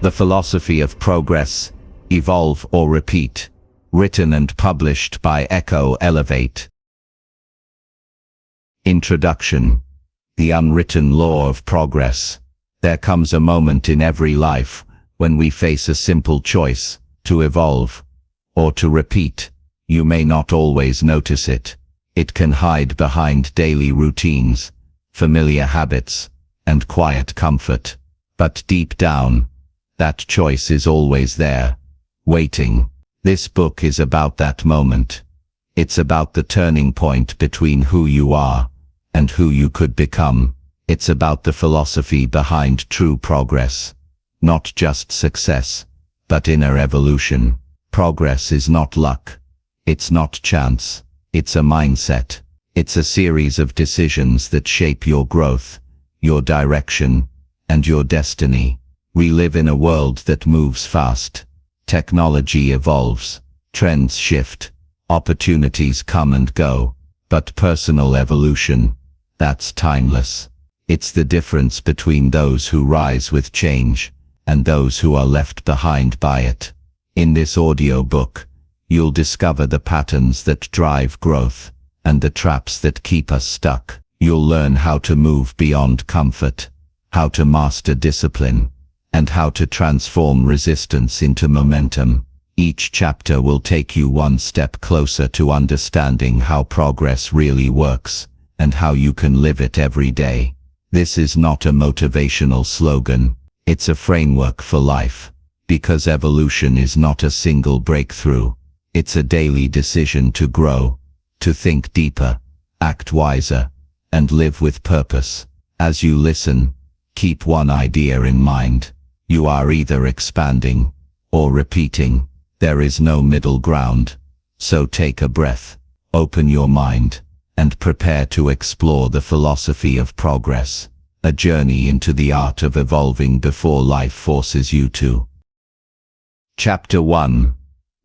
The Philosophy of Progress, Evolve or Repeat. Written and published by Echo Elevate. Introduction. The unwritten law of progress. There comes a moment in every life when we face a simple choice, to evolve or to repeat. You may not always notice it. It can hide behind daily routines, familiar habits, and quiet comfort. But deep down, that choice is always there, waiting. This book is about that moment. It's about the turning point between who you are and who you could become. It's about the philosophy behind true progress. Not just success, but inner evolution. Progress is not luck. It's not chance. It's a mindset. It's a series of decisions that shape your growth, your direction, and your destiny. We live in a world that moves fast. Technology evolves, trends shift, opportunities come and go, but personal evolution, that's timeless. It's the difference between those who rise with change and those who are left behind by it. In this audiobook, you'll discover the patterns that drive growth and the traps that keep us stuck. You'll learn how to move beyond comfort, how to master discipline, and how to transform resistance into momentum. Each chapter will take you one step closer to understanding how progress really works, and how you can live it every day. This is not a motivational slogan, it's a framework for life. Because evolution is not a single breakthrough, it's a daily decision to grow, to think deeper, act wiser, and live with purpose. As you listen, keep one idea in mind. You are either expanding or repeating. There is no middle ground. So take a breath, open your mind, and prepare to explore the philosophy of progress, a journey into the art of evolving before life forces you to. Chapter 1.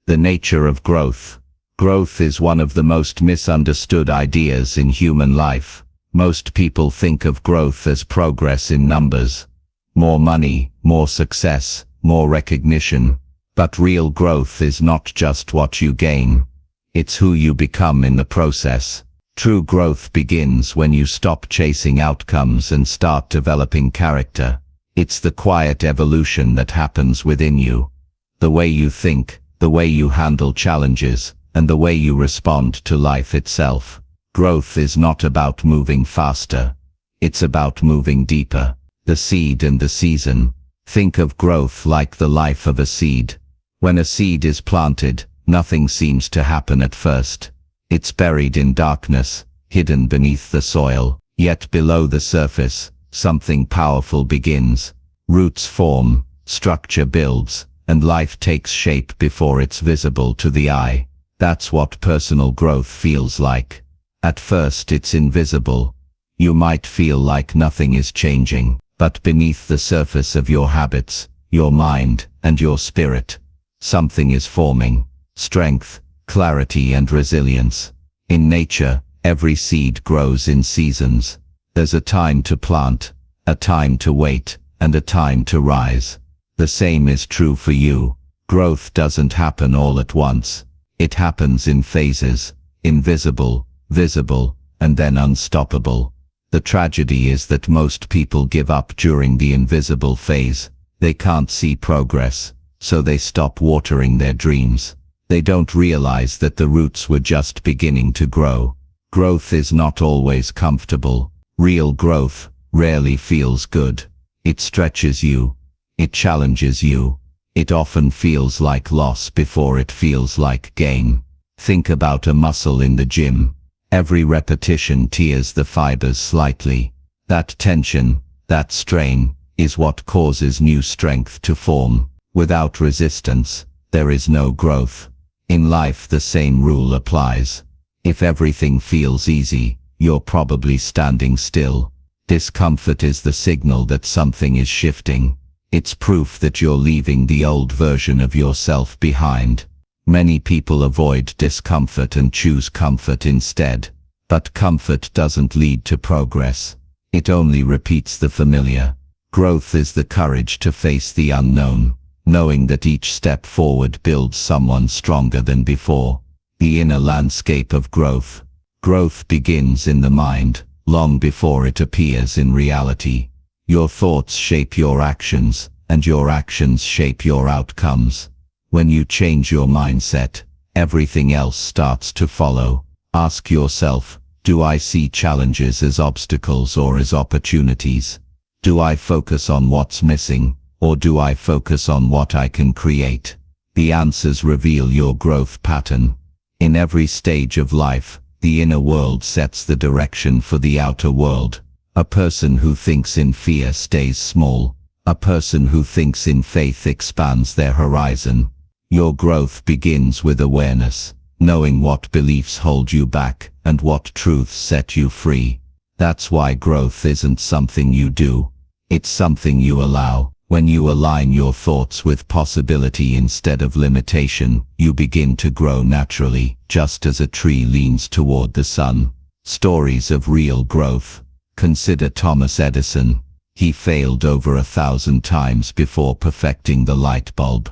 The Nature of Growth. Growth is one of the most misunderstood ideas in human life. Most people think of growth as progress in numbers. More money, more success, more recognition. But real growth is not just what you gain. It's who you become in the process. True growth begins when you stop chasing outcomes and start developing character. It's the quiet evolution that happens within you. The way you think, the way you handle challenges, and the way you respond to life itself. Growth is not about moving faster. It's about moving deeper. The seed and the season. Think of growth like the life of a seed. When a seed is planted, nothing seems to happen at first. It's buried in darkness, hidden beneath the soil. Yet below the surface, something powerful begins. Roots form, structure builds, and life takes shape before it's visible to the eye. That's what personal growth feels like. At first it's invisible. You might feel like nothing is changing. But beneath the surface of your habits, your mind, and your spirit, something is forming. Strength, clarity, and resilience. In nature, every seed grows in seasons. There's a time to plant, a time to wait, and a time to rise. The same is true for you. Growth doesn't happen all at once. It happens in phases, invisible, visible, and then unstoppable. The tragedy is that most people give up during the invisible phase. They can't see progress, so they stop watering their dreams. They don't realize that the roots were just beginning to grow. Growth is not always comfortable. Real growth rarely feels good. It stretches you. It challenges you. It often feels like loss before it feels like gain. Think about a muscle in the gym. Every repetition tears the fibers slightly. That tension, that strain, is what causes new strength to form. Without resistance, there is no growth. In life the same rule applies. If everything feels easy, you're probably standing still. Discomfort is the signal that something is shifting. It's proof that you're leaving the old version of yourself behind. Many people avoid discomfort and choose comfort instead. But comfort doesn't lead to progress. It only repeats the familiar. Growth is the courage to face the unknown, knowing that each step forward builds someone stronger than before. The inner landscape of growth. Growth begins in the mind, long before it appears in reality. Your thoughts shape your actions, and your actions shape your outcomes. When you change your mindset, everything else starts to follow. Ask yourself, do I see challenges as obstacles or as opportunities? Do I focus on what's missing, or do I focus on what I can create? The answers reveal your growth pattern. In every stage of life, the inner world sets the direction for the outer world. A person who thinks in fear stays small. A person who thinks in faith expands their horizon. Your growth begins with awareness, knowing what beliefs hold you back and what truths set you free. That's why growth isn't something you do. It's something you allow. When you align your thoughts with possibility instead of limitation, you begin to grow naturally, just as a tree leans toward the sun. Stories of real growth. Consider Thomas Edison. He failed over 1,000 times before perfecting the light bulb.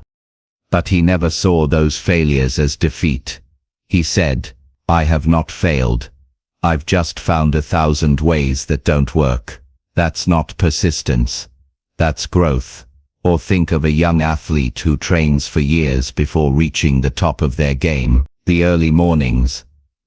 But he never saw those failures as defeat. He said, "I have not failed. I've just found 1,000 ways that don't work." That's not persistence. That's growth. Or think of a young athlete who trains for years before reaching the top of their game. The early mornings,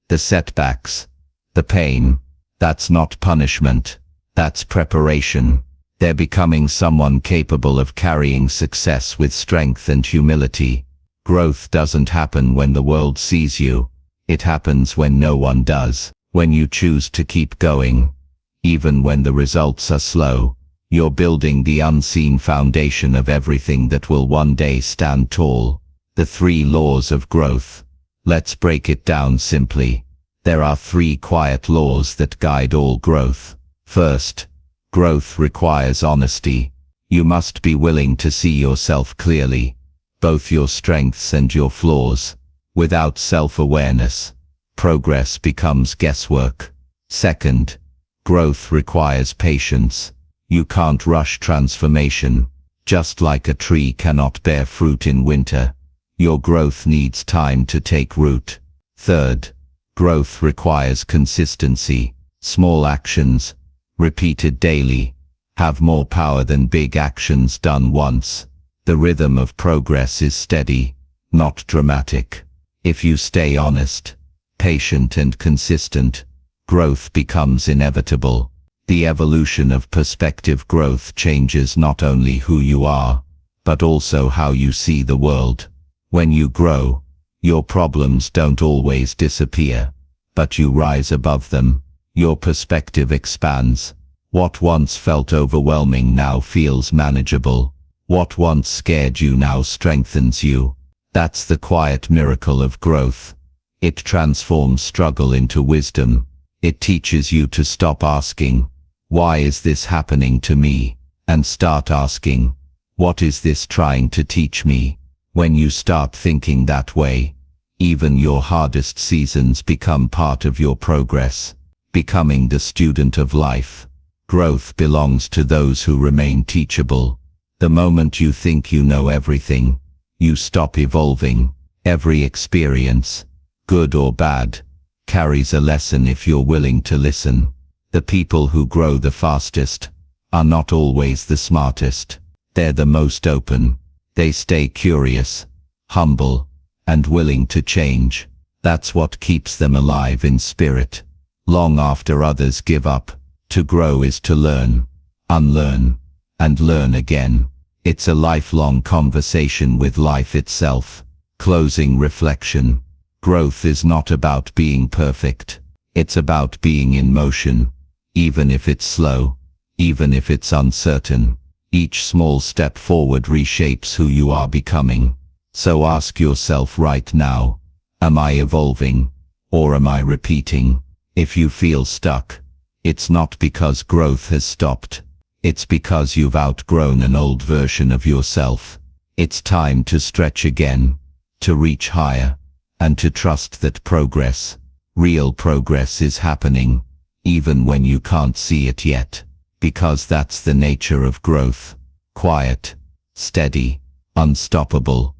the setbacks, the pain. That's not punishment. That's preparation. They're becoming someone capable of carrying success with strength and humility. Growth doesn't happen when the world sees you. It happens when no one does. When you choose to keep going. Even when the results are slow, you're building the unseen foundation of everything that will one day stand tall. The 3 laws of growth. Let's break it down simply. There are 3 quiet laws that guide all growth. First, growth requires honesty. You must be willing to see yourself clearly, both your strengths and your flaws. Without self-awareness, progress becomes guesswork. Second, growth requires patience. You can't rush transformation. Just like a tree cannot bear fruit in winter, your growth needs time to take root. Third, growth requires consistency. Small actions, repeated daily, have more power than big actions done once. The rhythm of progress is steady, not dramatic. If you stay honest, patient and consistent, growth becomes inevitable. The evolution of perspective. Growth changes not only who you are, but also how you see the world. When you grow, your problems don't always disappear, but you rise above them. Your perspective expands. What once felt overwhelming now feels manageable. What once scared you now strengthens you. That's the quiet miracle of growth. It transforms struggle into wisdom. It teaches you to stop asking, "Why is this happening to me?" and start asking, "What is this trying to teach me?" When you start thinking that way, even your hardest seasons become part of your progress. Becoming the student of life. Growth belongs to those who remain teachable. The moment you think you know everything, you stop evolving. Every experience, good or bad, carries a lesson if you're willing to listen. The people who grow the fastest are not always the smartest. They're the most open. They stay curious, humble, and willing to change. That's what keeps them alive in spirit. Long after others give up, to grow is to learn, unlearn, and learn again. It's a lifelong conversation with life itself. Closing reflection. Growth is not about being perfect. It's about being in motion. Even if it's slow, even if it's uncertain, each small step forward reshapes who you are becoming. So ask yourself right now, am I evolving, or am I repeating? If you feel stuck, it's not because growth has stopped. It's because you've outgrown an old version of yourself. It's time to stretch again, to reach higher, and to trust that progress, real progress, is happening, even when you can't see it yet. because that's the nature of growth. Quiet, steady, unstoppable.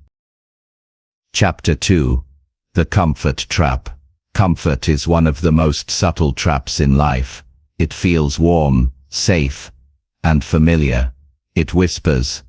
Chapter 2. The Comfort Trap. Comfort is one of the most subtle traps in life. It feels warm, safe, and familiar. It whispers,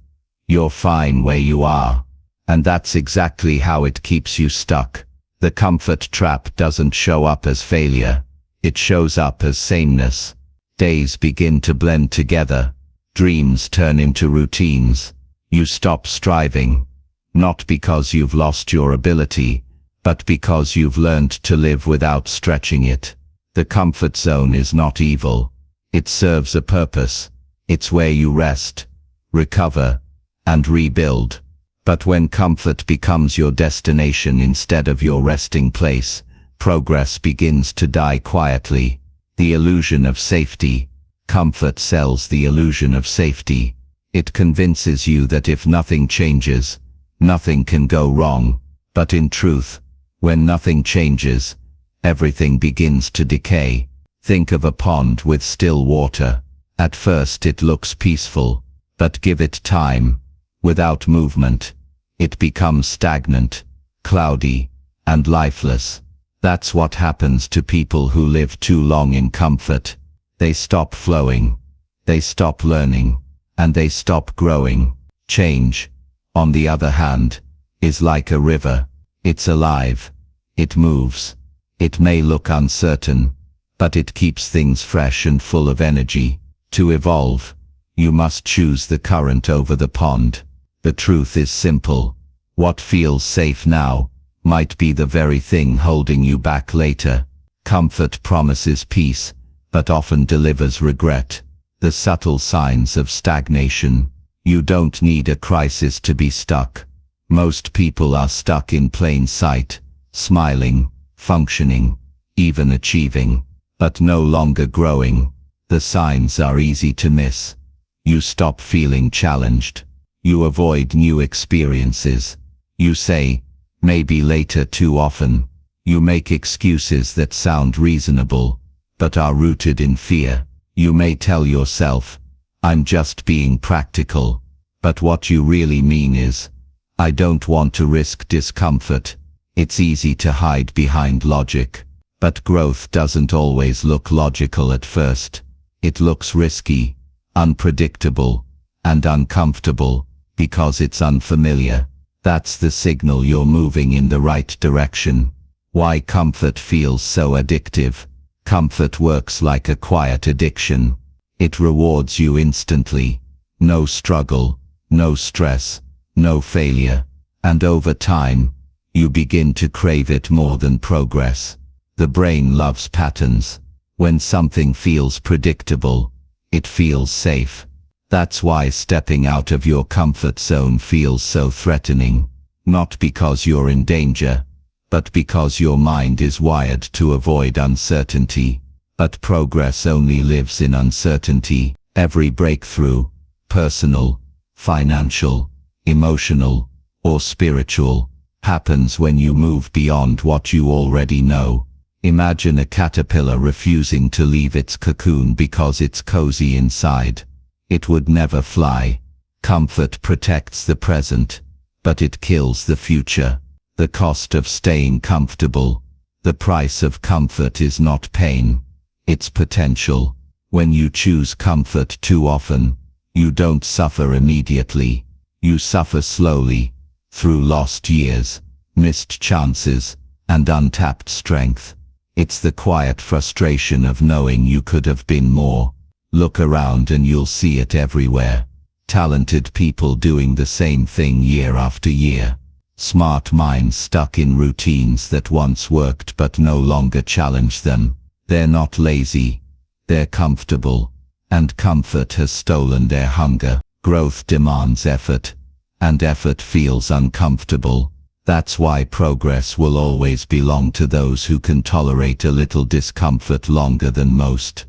"You're fine where you are." And that's exactly how it keeps you stuck. The comfort trap doesn't show up as failure. It shows up as sameness. Days begin to blend together. Dreams turn into routines. You stop striving. Not because you've lost your ability, but because you've learned to live without stretching it. The comfort zone is not evil. It serves a purpose. It's where you rest, recover, and rebuild. But when comfort becomes your destination instead of your resting place, progress begins to die quietly. The illusion of safety. Comfort sells the illusion of safety. It convinces you that if nothing changes, nothing can go wrong. But in truth, when nothing changes, everything begins to decay. Think of a pond with still water. At first it looks peaceful, but give it time. Without movement, it becomes stagnant, cloudy, and lifeless. That's what happens to people who live too long in comfort. They stop flowing, they stop learning, and they stop growing. Change, on the other hand, is like a river. It's alive, it moves. It may look uncertain, but it keeps things fresh and full of energy. To evolve, you must choose the current over the pond. The truth is simple. What feels safe now might be the very thing holding you back later. Comfort promises peace, but often delivers regret. The subtle signs of stagnation. You don't need a crisis to be stuck. Most people are stuck in plain sight, smiling, functioning, even achieving, but no longer growing. The signs are easy to miss. You stop feeling challenged. You avoid new experiences. You say, "Maybe later" too often. You make excuses that sound reasonable, but are rooted in fear. You may tell yourself, "I'm just being practical," but what you really mean is, "I don't want to risk discomfort." It's easy to hide behind logic, but growth doesn't always look logical at first. It looks risky, unpredictable, and uncomfortable, because it's unfamiliar. That's the signal you're moving in the right direction. Why comfort feels so addictive. Comfort works like a quiet addiction. It rewards you instantly. No struggle, no stress, no failure. And over time, you begin to crave it more than progress. The brain loves patterns. When something feels predictable, it feels safe. That's why stepping out of your comfort zone feels so threatening. Not because you're in danger, but because your mind is wired to avoid uncertainty. But progress only lives in uncertainty. Every breakthrough, personal, financial, emotional, or spiritual, happens when you move beyond what you already know. Imagine a caterpillar refusing to leave its cocoon because it's cozy inside. It would never fly. Comfort protects the present, but it kills the future. The cost of staying comfortable. The price of comfort is not pain, it's potential. When you choose comfort too often, you don't suffer immediately. You suffer slowly, through lost years, missed chances, and untapped strength. It's the quiet frustration of knowing you could have been more. Look around and you'll see it everywhere. Talented people doing the same thing year after year. Smart minds stuck in routines that once worked but no longer challenge them. They're not lazy, they're comfortable, and comfort has stolen their hunger. Growth demands effort, and effort feels uncomfortable. That's why progress will always belong to those who can tolerate a little discomfort longer than most.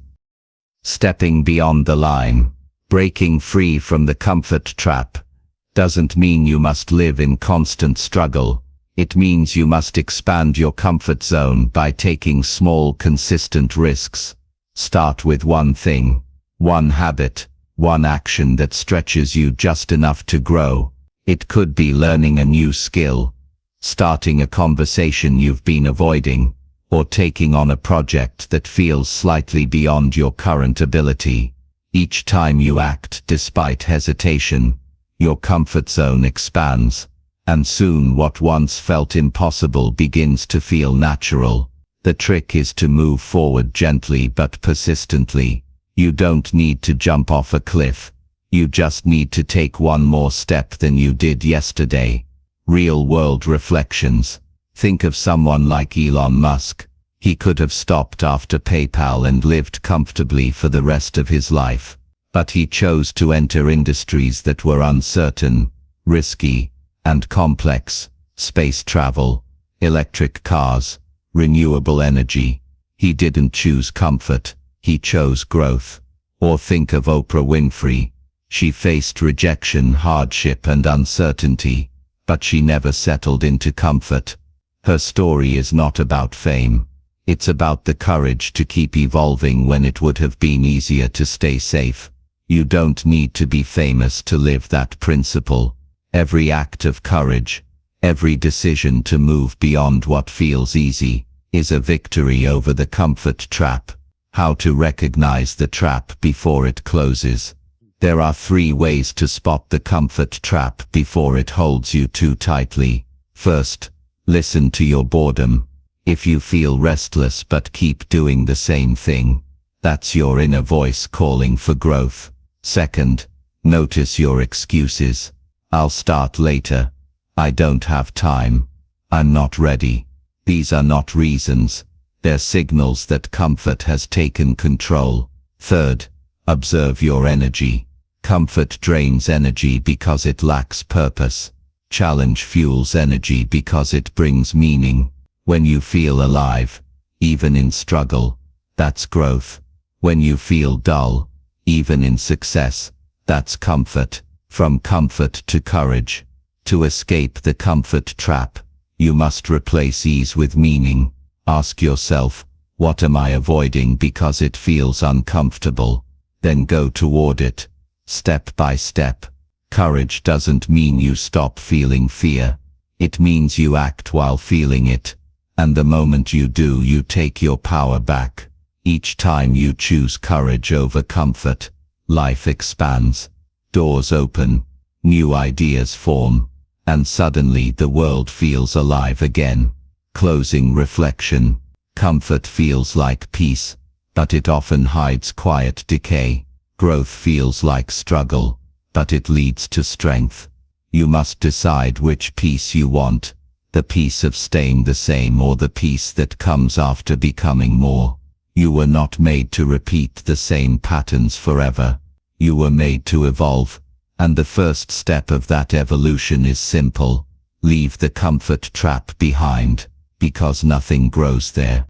Stepping beyond the line, breaking free from the comfort trap, doesn't mean you must live in constant struggle. It means you must expand your comfort zone by taking small, consistent risks. Start with one thing. One habit, one action that stretches you just enough to grow. It could be learning a new skill, starting a conversation you've been avoiding, or taking on a project that feels slightly beyond your current ability. Each time you act despite hesitation, your comfort zone expands, and soon what once felt impossible begins to feel natural. The trick is to move forward gently but persistently. You don't need to jump off a cliff. You just need to take one more step than you did yesterday. Real-world reflections. Think of someone like Elon Musk. He could have stopped after PayPal and lived comfortably for the rest of his life. But he chose to enter industries that were uncertain, risky, and complex. Space travel, electric cars, renewable energy. He didn't choose comfort. He chose growth. Or think of Oprah Winfrey. She faced rejection, hardship, and uncertainty, but she never settled into comfort. Her story is not about fame. It's about the courage to keep evolving when it would have been easier to stay safe. You don't need to be famous to live that principle. Every act of courage, every decision to move beyond what feels easy, is a victory over the comfort trap. How to recognize the trap before it closes. There are 3 ways to spot the comfort trap before it holds you too tightly. First, listen to your boredom. If you feel restless but keep doing the same thing, that's your inner voice calling for growth. Second, notice your excuses. I'll start later. I don't have time. I'm not ready. These are not reasons. They're signals that comfort has taken control. Third, observe your energy. Comfort drains energy because it lacks purpose. Challenge fuels energy because it brings meaning. When you feel alive, even in struggle, that's growth. When you feel dull, even in success, that's comfort. From comfort to courage. To escape the comfort trap, you must replace ease with meaning. Ask yourself, what am I avoiding because it feels uncomfortable? Then go toward it, step by step. Courage doesn't mean you stop feeling fear. It means you act while feeling it. And the moment you do, you take your power back. Each time you choose courage over comfort, life expands. Doors open, new ideas form, and suddenly the world feels alive again. Closing reflection. Comfort feels like peace, but it often hides quiet decay. Growth feels like struggle, but it leads to strength. You must decide which peace you want, the peace of staying the same or the peace that comes after becoming more. You were not made to repeat the same patterns forever. You were made to evolve, and the first step of that evolution is simple. Leave the comfort trap behind, because nothing grows there.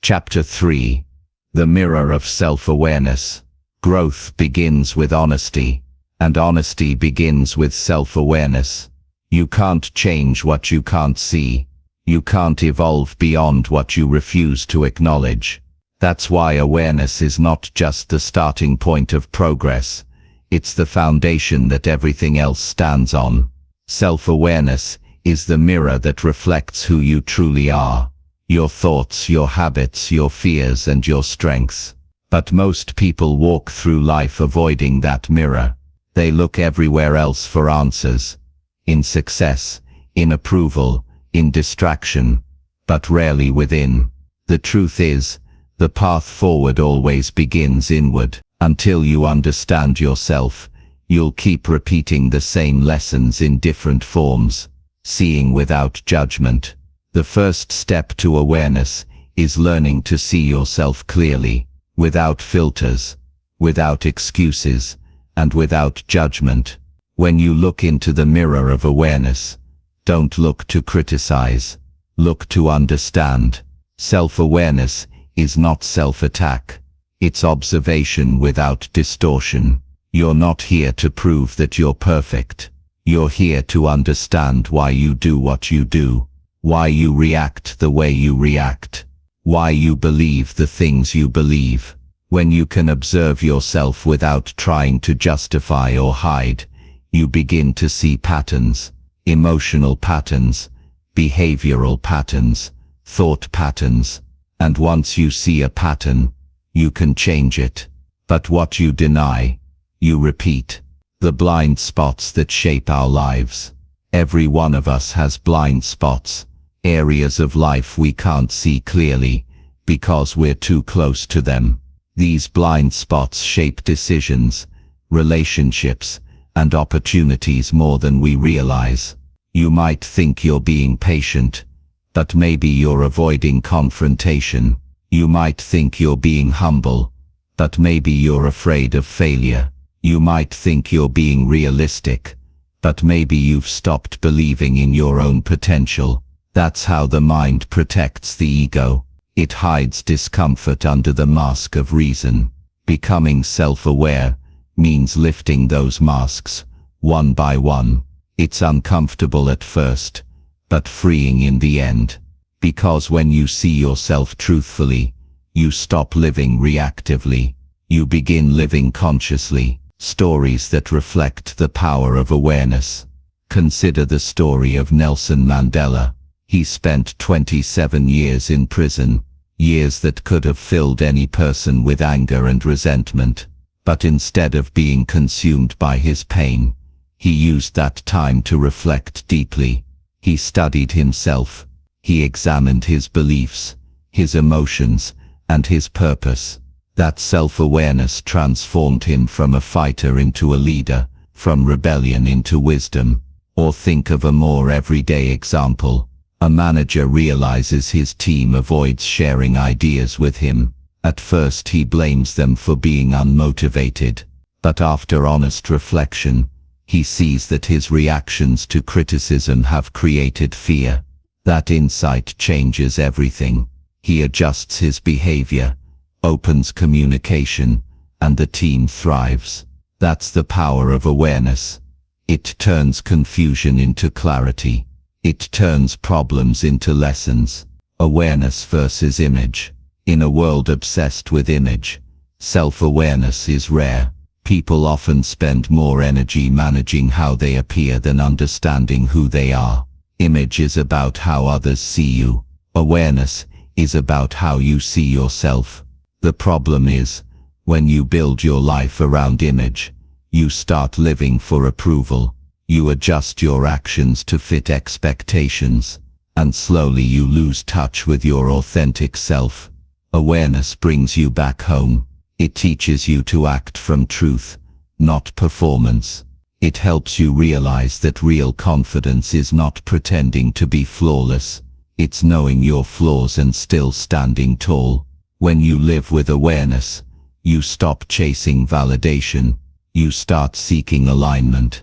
Chapter 3. The Mirror of Self-Awareness. Growth begins with honesty, and honesty begins with self-awareness. You can't change what you can't see. You can't evolve beyond what you refuse to acknowledge. That's why awareness is not just the starting point of progress. It's the foundation that everything else stands on. Self-awareness is the mirror that reflects who you truly are. Your thoughts, your habits, your fears, and your strengths. But most people walk through life avoiding that mirror. They look everywhere else for answers. In success, in approval, in distraction, but rarely within. The truth is, the path forward always begins inward. Until you understand yourself, you'll keep repeating the same lessons in different forms. Seeing without judgment. The first step to awareness is learning to see yourself clearly, without filters, without excuses, and without judgment. When you look into the mirror of awareness, don't look to criticize, look to understand. Self-awareness is not self-attack. It's observation without distortion. You're not here to prove that you're perfect. You're here to understand why you do what you do, why you react the way you react, why you believe the things you believe. When you can observe yourself without trying to justify or hide, you begin to see patterns, emotional patterns, behavioral patterns, thought patterns, and once you see a pattern, you can change it. But what you deny, you repeat. The blind spots that shape our lives. Every one of us has blind spots, areas of life we can't see clearly, because we're too close to them. These blind spots shape decisions, relationships, and opportunities more than we realize. You might think you're being patient, but maybe you're avoiding confrontation. You might think you're being humble, but maybe you're afraid of failure. You might think you're being realistic, but maybe you've stopped believing in your own potential. That's how the mind protects the ego. It hides discomfort under the mask of reason. Becoming self-aware means lifting those masks, one by one. It's uncomfortable at first, but freeing in the end. Because when you see yourself truthfully, you stop living reactively. You begin living consciously. Stories that reflect the power of awareness. Consider the story of Nelson Mandela. He spent 27 years in prison, years that could have filled any person with anger and resentment. But instead of being consumed by his pain, he used that time to reflect deeply. He studied himself. He examined his beliefs, his emotions, and his purpose. That self-awareness transformed him from a fighter into a leader, from rebellion into wisdom. Or think of a more everyday example. A manager realizes his team avoids sharing ideas with him. At first he blames them for being unmotivated, but after honest reflection, he sees that his reactions to criticism have created fear. That insight changes everything. He adjusts his behavior, opens communication, and the team thrives. That's the power of awareness. It turns confusion into clarity. It turns problems into lessons. Awareness versus image. In a world obsessed with image, self-awareness is rare. People often spend more energy managing how they appear than understanding who they are. Image is about how others see you. Awareness is about how you see yourself. The problem is, when you build your life around image, you start living for approval. You adjust your actions to fit expectations, and slowly you lose touch with your authentic self. Awareness brings you back home. It teaches you to act from truth, not performance. It helps you realize that real confidence is not pretending to be flawless. It's knowing your flaws and still standing tall. When you live with awareness, you stop chasing validation. You start seeking alignment.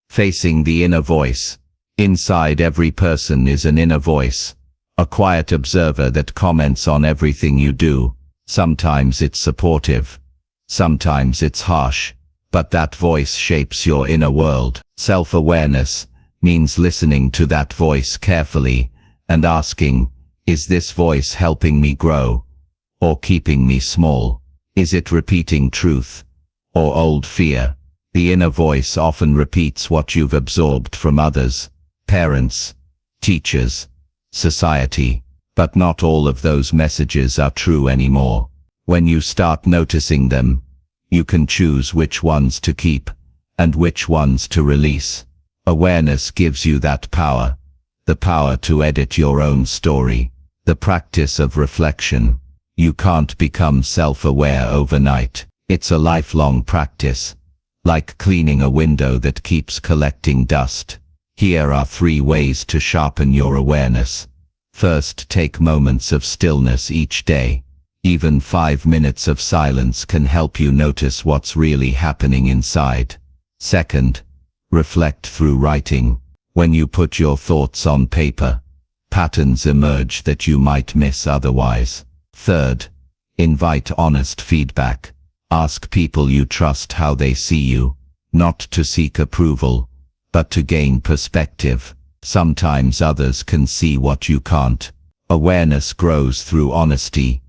Facing the inner voice. Inside every person is an inner voice, a quiet observer that comments on everything you do. Sometimes it's supportive, sometimes it's harsh, but that voice shapes your inner world. Self-awareness means listening to that voice carefully and asking, is this voice helping me grow? Or keeping me small? Is it repeating truth or old fear? The inner voice often repeats what you've absorbed from others, parents, teachers, society. But not all of those messages are true anymore. When you start noticing them, you can choose which ones to keep and which ones to release. Awareness gives you that power, the power to edit your own story, the practice of reflection. You can't become self-aware overnight. It's a lifelong practice, like cleaning a window that keeps collecting dust. Here are 3 ways to sharpen your awareness. First, take moments of stillness each day. Even 5 minutes of silence can help you notice what's really happening inside. Second, reflect through writing. When you put your thoughts on paper, patterns emerge that you might miss otherwise. Third, invite honest feedback. Ask people you trust how they see you, not to seek approval, but to gain perspective. Sometimes others can see what you can't. Awareness grows through honesty,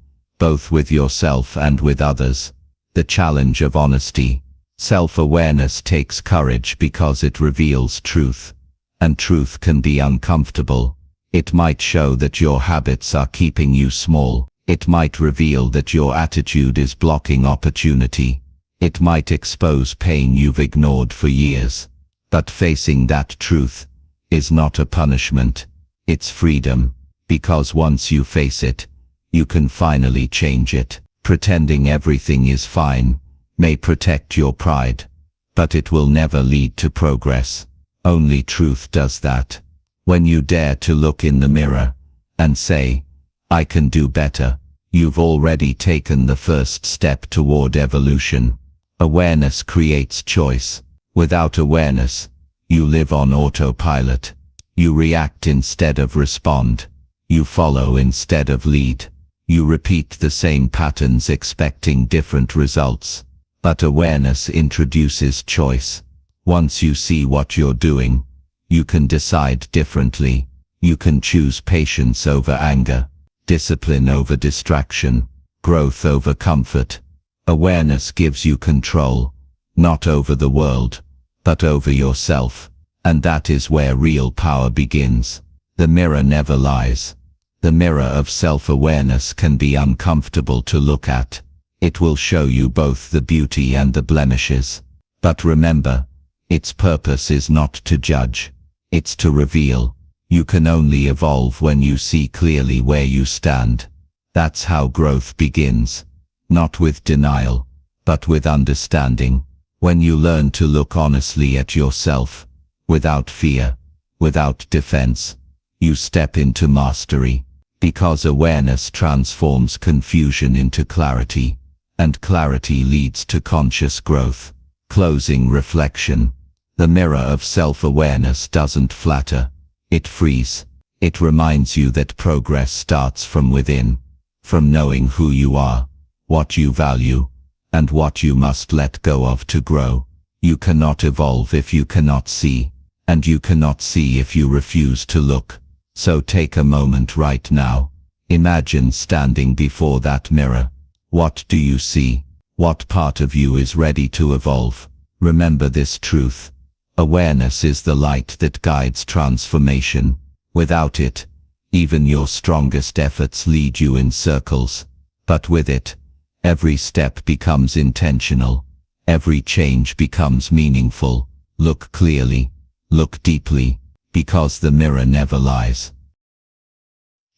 both with yourself and with others. The challenge of honesty. Self-awareness takes courage because it reveals truth. And truth can be uncomfortable. It might show that your habits are keeping you small. It might reveal that your attitude is blocking opportunity. It might expose pain you've ignored for years. But facing that truth is not a punishment. It's freedom. Because once you face it, you can finally change it. Pretending everything is fine may protect your pride, but it will never lead to progress. Only truth does that. When you dare to look in the mirror and say, "I can do better," you've already taken the first step toward evolution. Awareness creates choice. Without awareness, you live on autopilot. You react instead of respond. You follow instead of lead. You repeat the same patterns expecting different results. But awareness introduces choice. Once you see what you're doing, you can decide differently. You can choose patience over anger, discipline over distraction, growth over comfort. Awareness gives you control, not over the world, but over yourself. And that is where real power begins. The mirror never lies. The mirror of self-awareness can be uncomfortable to look at. It will show you both the beauty and the blemishes. But remember, its purpose is not to judge. It's to reveal. You can only evolve when you see clearly where you stand. That's how growth begins. Not with denial, but with understanding. When you learn to look honestly at yourself, without fear, without defense, you step into mastery. Because awareness transforms confusion into clarity, and clarity leads to conscious growth. Closing reflection. The mirror of self-awareness doesn't flatter. It frees. It reminds you that progress starts from within, from knowing who you are, what you value, and what you must let go of to grow. You cannot evolve if you cannot see, and you cannot see if you refuse to look. So take a moment right now. Imagine standing before that mirror. What do you see? What part of you is ready to evolve? Remember this truth. Awareness is the light that guides transformation. Without it, even your strongest efforts lead you in circles. But with it, every step becomes intentional. Every change becomes meaningful. Look clearly. Look deeply. Because the mirror never lies.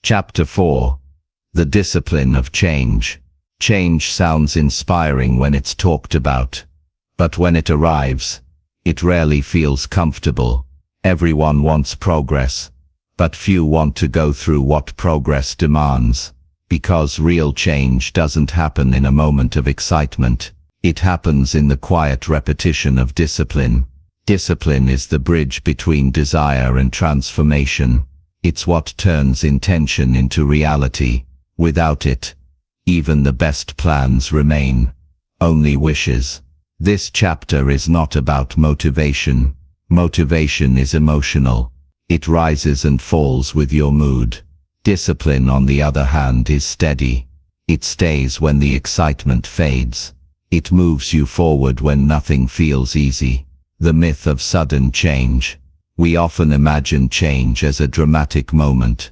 Chapter 4. The Discipline of Change. Change sounds inspiring when it's talked about. But when it arrives, it rarely feels comfortable. Everyone wants progress, but few want to go through what progress demands. Because real change doesn't happen in a moment of excitement. It happens in the quiet repetition of discipline. Discipline is the bridge between desire and transformation. It's what turns intention into reality. Without it, even the best plans remain only wishes. This chapter is not about motivation. Motivation is emotional. It rises and falls with your mood. Discipline, on the other hand, is steady. It stays when the excitement fades. It moves you forward when nothing feels easy. The myth of sudden change. We often imagine change as a dramatic moment,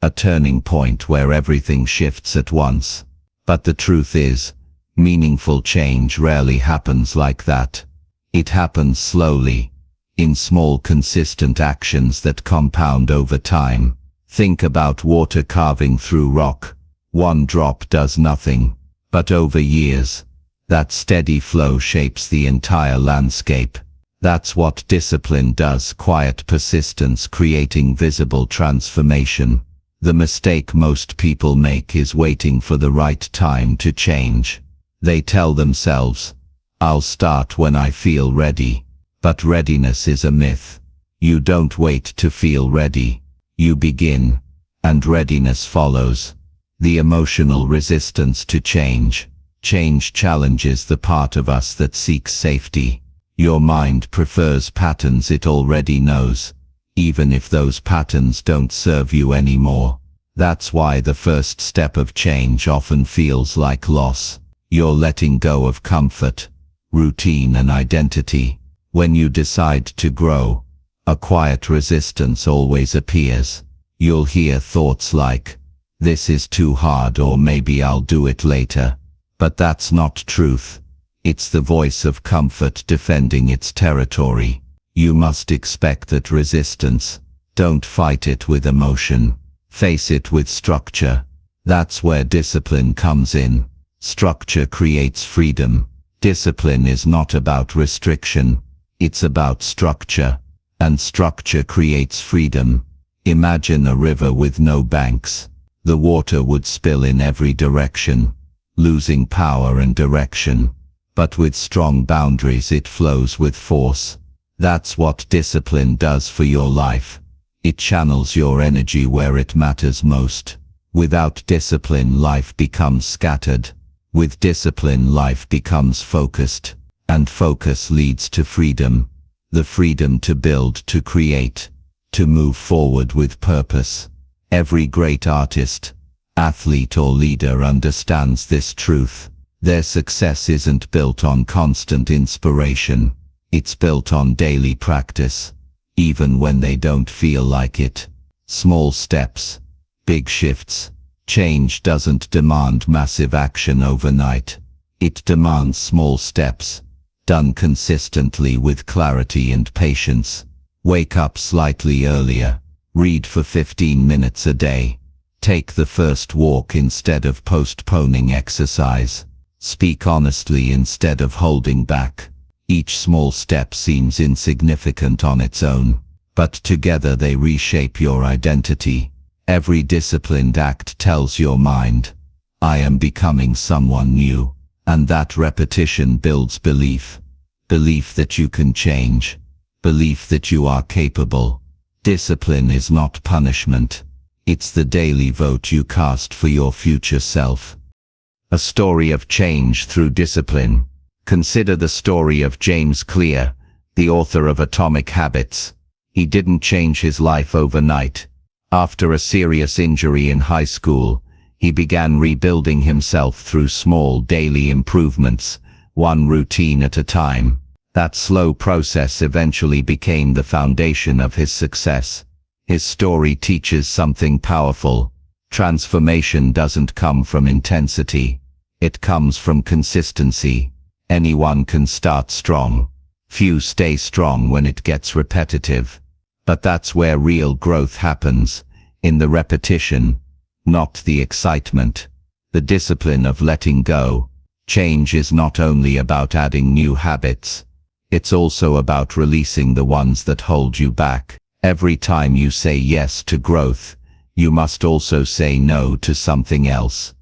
a turning point where everything shifts at once. But the truth is, meaningful change rarely happens like that. It happens slowly, in small consistent actions that compound over time. Think about water carving through rock. One drop does nothing, but over years, that steady flow shapes the entire landscape. That's what discipline does, quiet persistence creating visible transformation. The mistake most people make is waiting for the right time to change. They tell themselves, "I'll start when I feel ready." But readiness is a myth. You don't wait to feel ready. You begin, and readiness follows. The emotional resistance to change. Change challenges the part of us that seeks safety. Your mind prefers patterns it already knows, even if those patterns don't serve you anymore. That's why the first step of change often feels like loss. You're letting go of comfort, routine and identity. When you decide to grow, a quiet resistance always appears. You'll hear thoughts like, "This is too hard," or "Maybe I'll do it later." But that's not truth. It's the voice of comfort defending its territory. You must expect that resistance. Don't fight it with emotion. Face it with structure. That's where discipline comes in. Structure creates freedom. Discipline is not about restriction. It's about structure. And structure creates freedom. Imagine a river with no banks. The water would spill in every direction, losing power and direction. But with strong boundaries it flows with force. That's what discipline does for your life. It channels your energy where it matters most. Without discipline, life becomes scattered. With discipline, life becomes focused. And focus leads to freedom. The freedom to build, to create, to move forward with purpose. Every great artist, athlete or leader understands this truth. Their success isn't built on constant inspiration. It's built on daily practice. Even when they don't feel like it. Small steps, big shifts. Change doesn't demand massive action overnight. It demands small steps, done consistently with clarity and patience. Wake up slightly earlier. Read for 15 minutes a day. Take the first walk instead of postponing exercise. Speak honestly instead of holding back. Each small step seems insignificant on its own, but together they reshape your identity. Every disciplined act tells your mind, "I am becoming someone new." And that repetition builds belief. Belief that you can change. Belief that you are capable. Discipline is not punishment. It's the daily vote you cast for your future self. A story of change through discipline. Consider the story of James Clear, the author of Atomic Habits. He didn't change his life overnight. After a serious injury in high school, he began rebuilding himself through small daily improvements, one routine at a time. That slow process eventually became the foundation of his success. His story teaches something powerful. Transformation doesn't come from intensity. It comes from consistency. Anyone can start strong. Few stay strong when it gets repetitive. But that's where real growth happens, in the repetition, not the excitement. The discipline of letting go. Change is not only about adding new habits. It's also about releasing the ones that hold you back. Every time you say yes to growth, you must also say no to something else.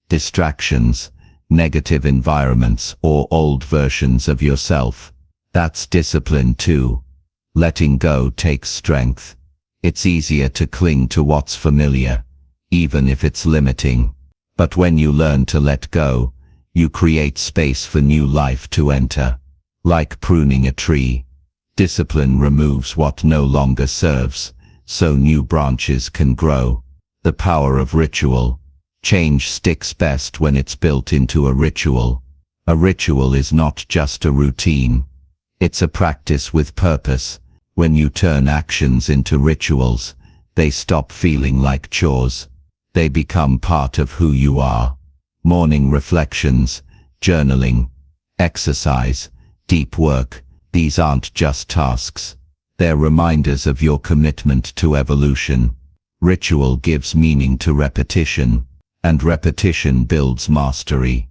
Distractions, negative environments, or old versions of yourself. That's discipline too. Letting go takes strength. It's easier to cling to what's familiar, even if it's limiting. But when you learn to let go, you create space for new life to enter. Like pruning a tree, discipline removes what no longer serves, so new branches can grow. The power of ritual. Change sticks best when it's built into a ritual. A ritual is not just a routine. It's a practice with purpose. When you turn actions into rituals, they stop feeling like chores. They become part of who you are. Morning reflections, journaling, exercise, deep work, these aren't just tasks. They're reminders of your commitment to evolution. Ritual gives meaning to repetition, and repetition builds mastery.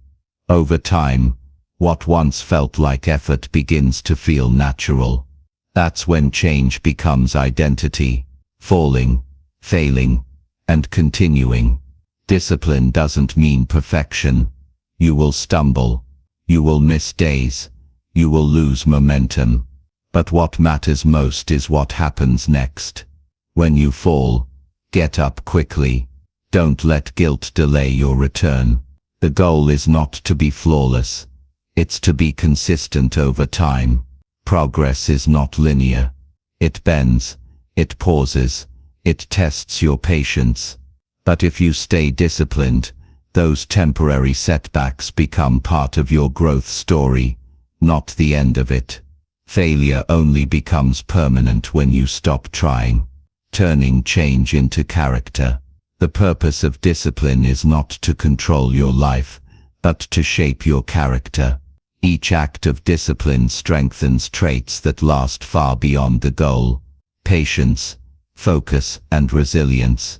Over time, what once felt like effort begins to feel natural. That's when change becomes identity, falling, failing, and continuing. Discipline doesn't mean perfection. You will stumble. You will miss days. You will lose momentum. But what matters most is what happens next. When you fall, get up quickly. Don't let guilt delay your return. The goal is not to be flawless. It's to be consistent over time. Progress is not linear. It bends, it pauses, it tests your patience. But if you stay disciplined, those temporary setbacks become part of your growth story, not the end of it. Failure only becomes permanent when you stop trying, turning change into character. The purpose of discipline is not to control your life, but to shape your character. Each act of discipline strengthens traits that last far beyond the goal: patience, focus, and resilience.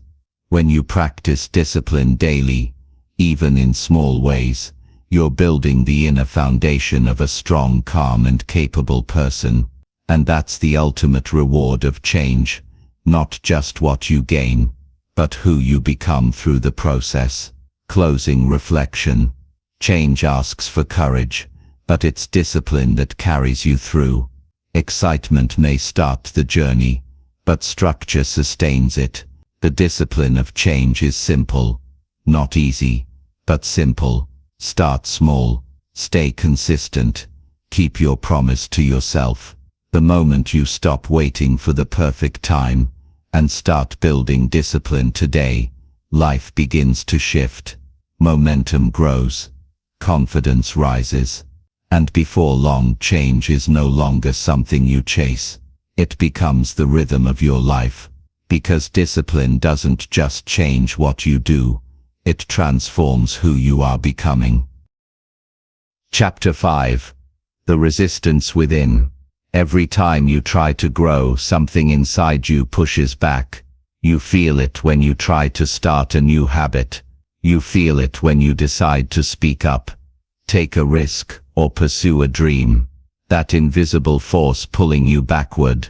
When you practice discipline daily, even in small ways, you're building the inner foundation of a strong, calm, and capable person. And that's the ultimate reward of change, not just what you gain, but who you become through the process. Closing reflection. Change asks for courage, but it's discipline that carries you through. Excitement may start the journey, but structure sustains it. The discipline of change is simple. Not easy, but simple. Start small, stay consistent, keep your promise to yourself. The moment you stop waiting for the perfect time and start building discipline today, life begins to shift. Momentum grows, confidence rises, and before long, change is no longer something you chase. It becomes the rhythm of your life, because discipline doesn't just change what you do, it transforms who you are becoming. Chapter 5. The Resistance Within. Every time you try to grow, something inside you pushes back. You feel it when you try to start a new habit. You feel it when you decide to speak up, take a risk, or pursue a dream. That invisible force pulling you backward.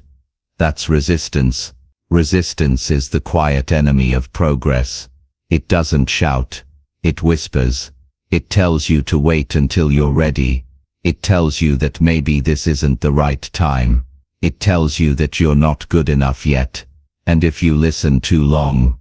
That's resistance. Resistance is the quiet enemy of progress. It doesn't shout. It whispers. It tells you to wait until you're ready. It tells you that maybe this isn't the right time. It tells you that you're not good enough yet. And if you listen too long,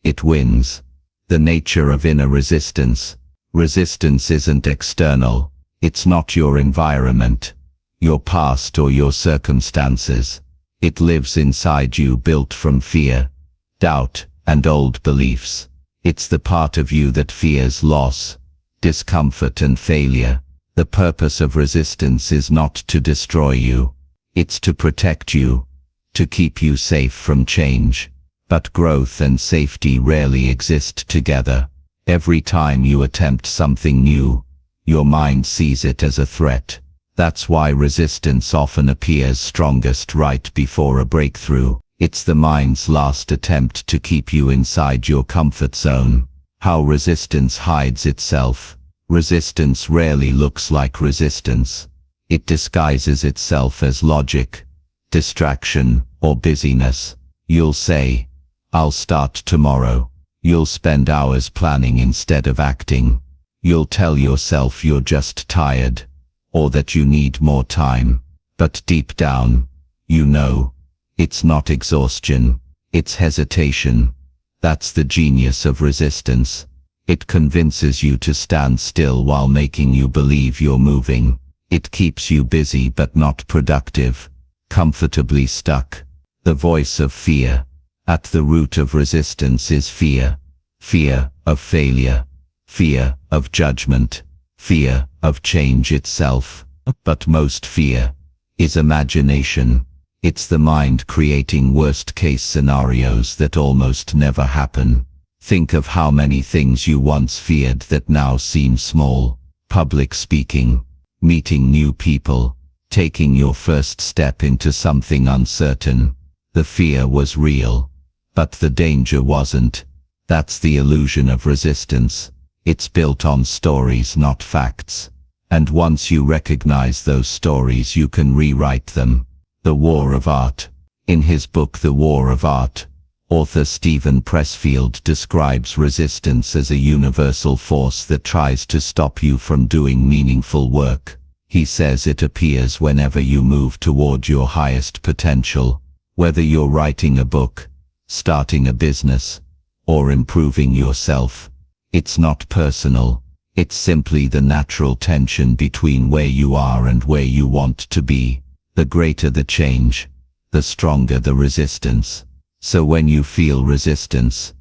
it wins. The nature of inner resistance. Resistance isn't external. It's not your environment, your past, or your circumstances. It lives inside you, built from fear, doubt, and old beliefs. It's the part of you that fears loss, discomfort, and failure. The purpose of resistance is not to destroy you. It's to protect you, to keep you safe from change. But growth and safety rarely exist together. Every time you attempt something new, your mind sees it as a threat. That's why resistance often appears strongest right before a breakthrough. It's the mind's last attempt to keep you inside your comfort zone. How resistance hides itself. Resistance rarely looks like resistance. It disguises itself as logic, distraction, or busyness. You'll say, "I'll start tomorrow." You'll spend hours planning instead of acting. You'll tell yourself you're just tired, or that you need more time. But deep down, you know, it's not exhaustion, it's hesitation. That's the genius of resistance. It convinces you to stand still while making you believe you're moving. It keeps you busy but not productive, comfortably stuck. The voice of fear. At the root of resistance is fear. Fear of failure. Fear of judgment. Fear of change itself. But most fear is imagination. It's the mind creating worst-case scenarios that almost never happen. Think of how many things you once feared that now seem small. Public speaking, meeting new people, taking your first step into something uncertain. The fear was real, but the danger wasn't. That's the illusion of resistance. It's built on stories, not facts. And once you recognize those stories, you can rewrite them. The War of Art. In his book The War of Art, author Stephen Pressfield describes resistance as a universal force that tries to stop you from doing meaningful work. He says it appears whenever you move toward your highest potential, whether you're writing a book, starting a business, or improving yourself. It's not personal. It's simply the natural tension between where you are and where you want to be. The greater the change, the stronger the resistance. So when you feel resistance,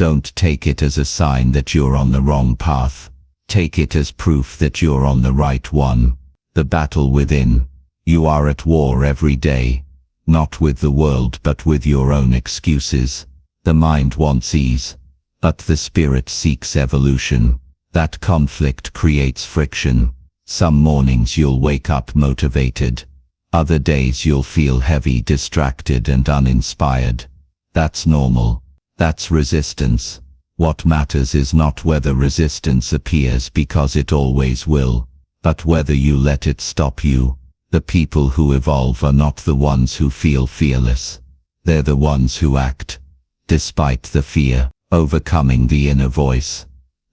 Don't take it as a sign that you're on the wrong path. Take it as proof that you're on the right one. The battle within. You are at war every day. Not with the world but with your own excuses. The mind wants ease, but the spirit seeks evolution. That conflict creates friction. Some mornings you'll wake up motivated. Other days you'll feel heavy, distracted and uninspired. That's normal. That's resistance. What matters is not whether resistance appears, because it always will, but whether you let it stop you. The people who evolve are not the ones who feel fearless. They're the ones who act, despite the fear, overcoming the inner voice.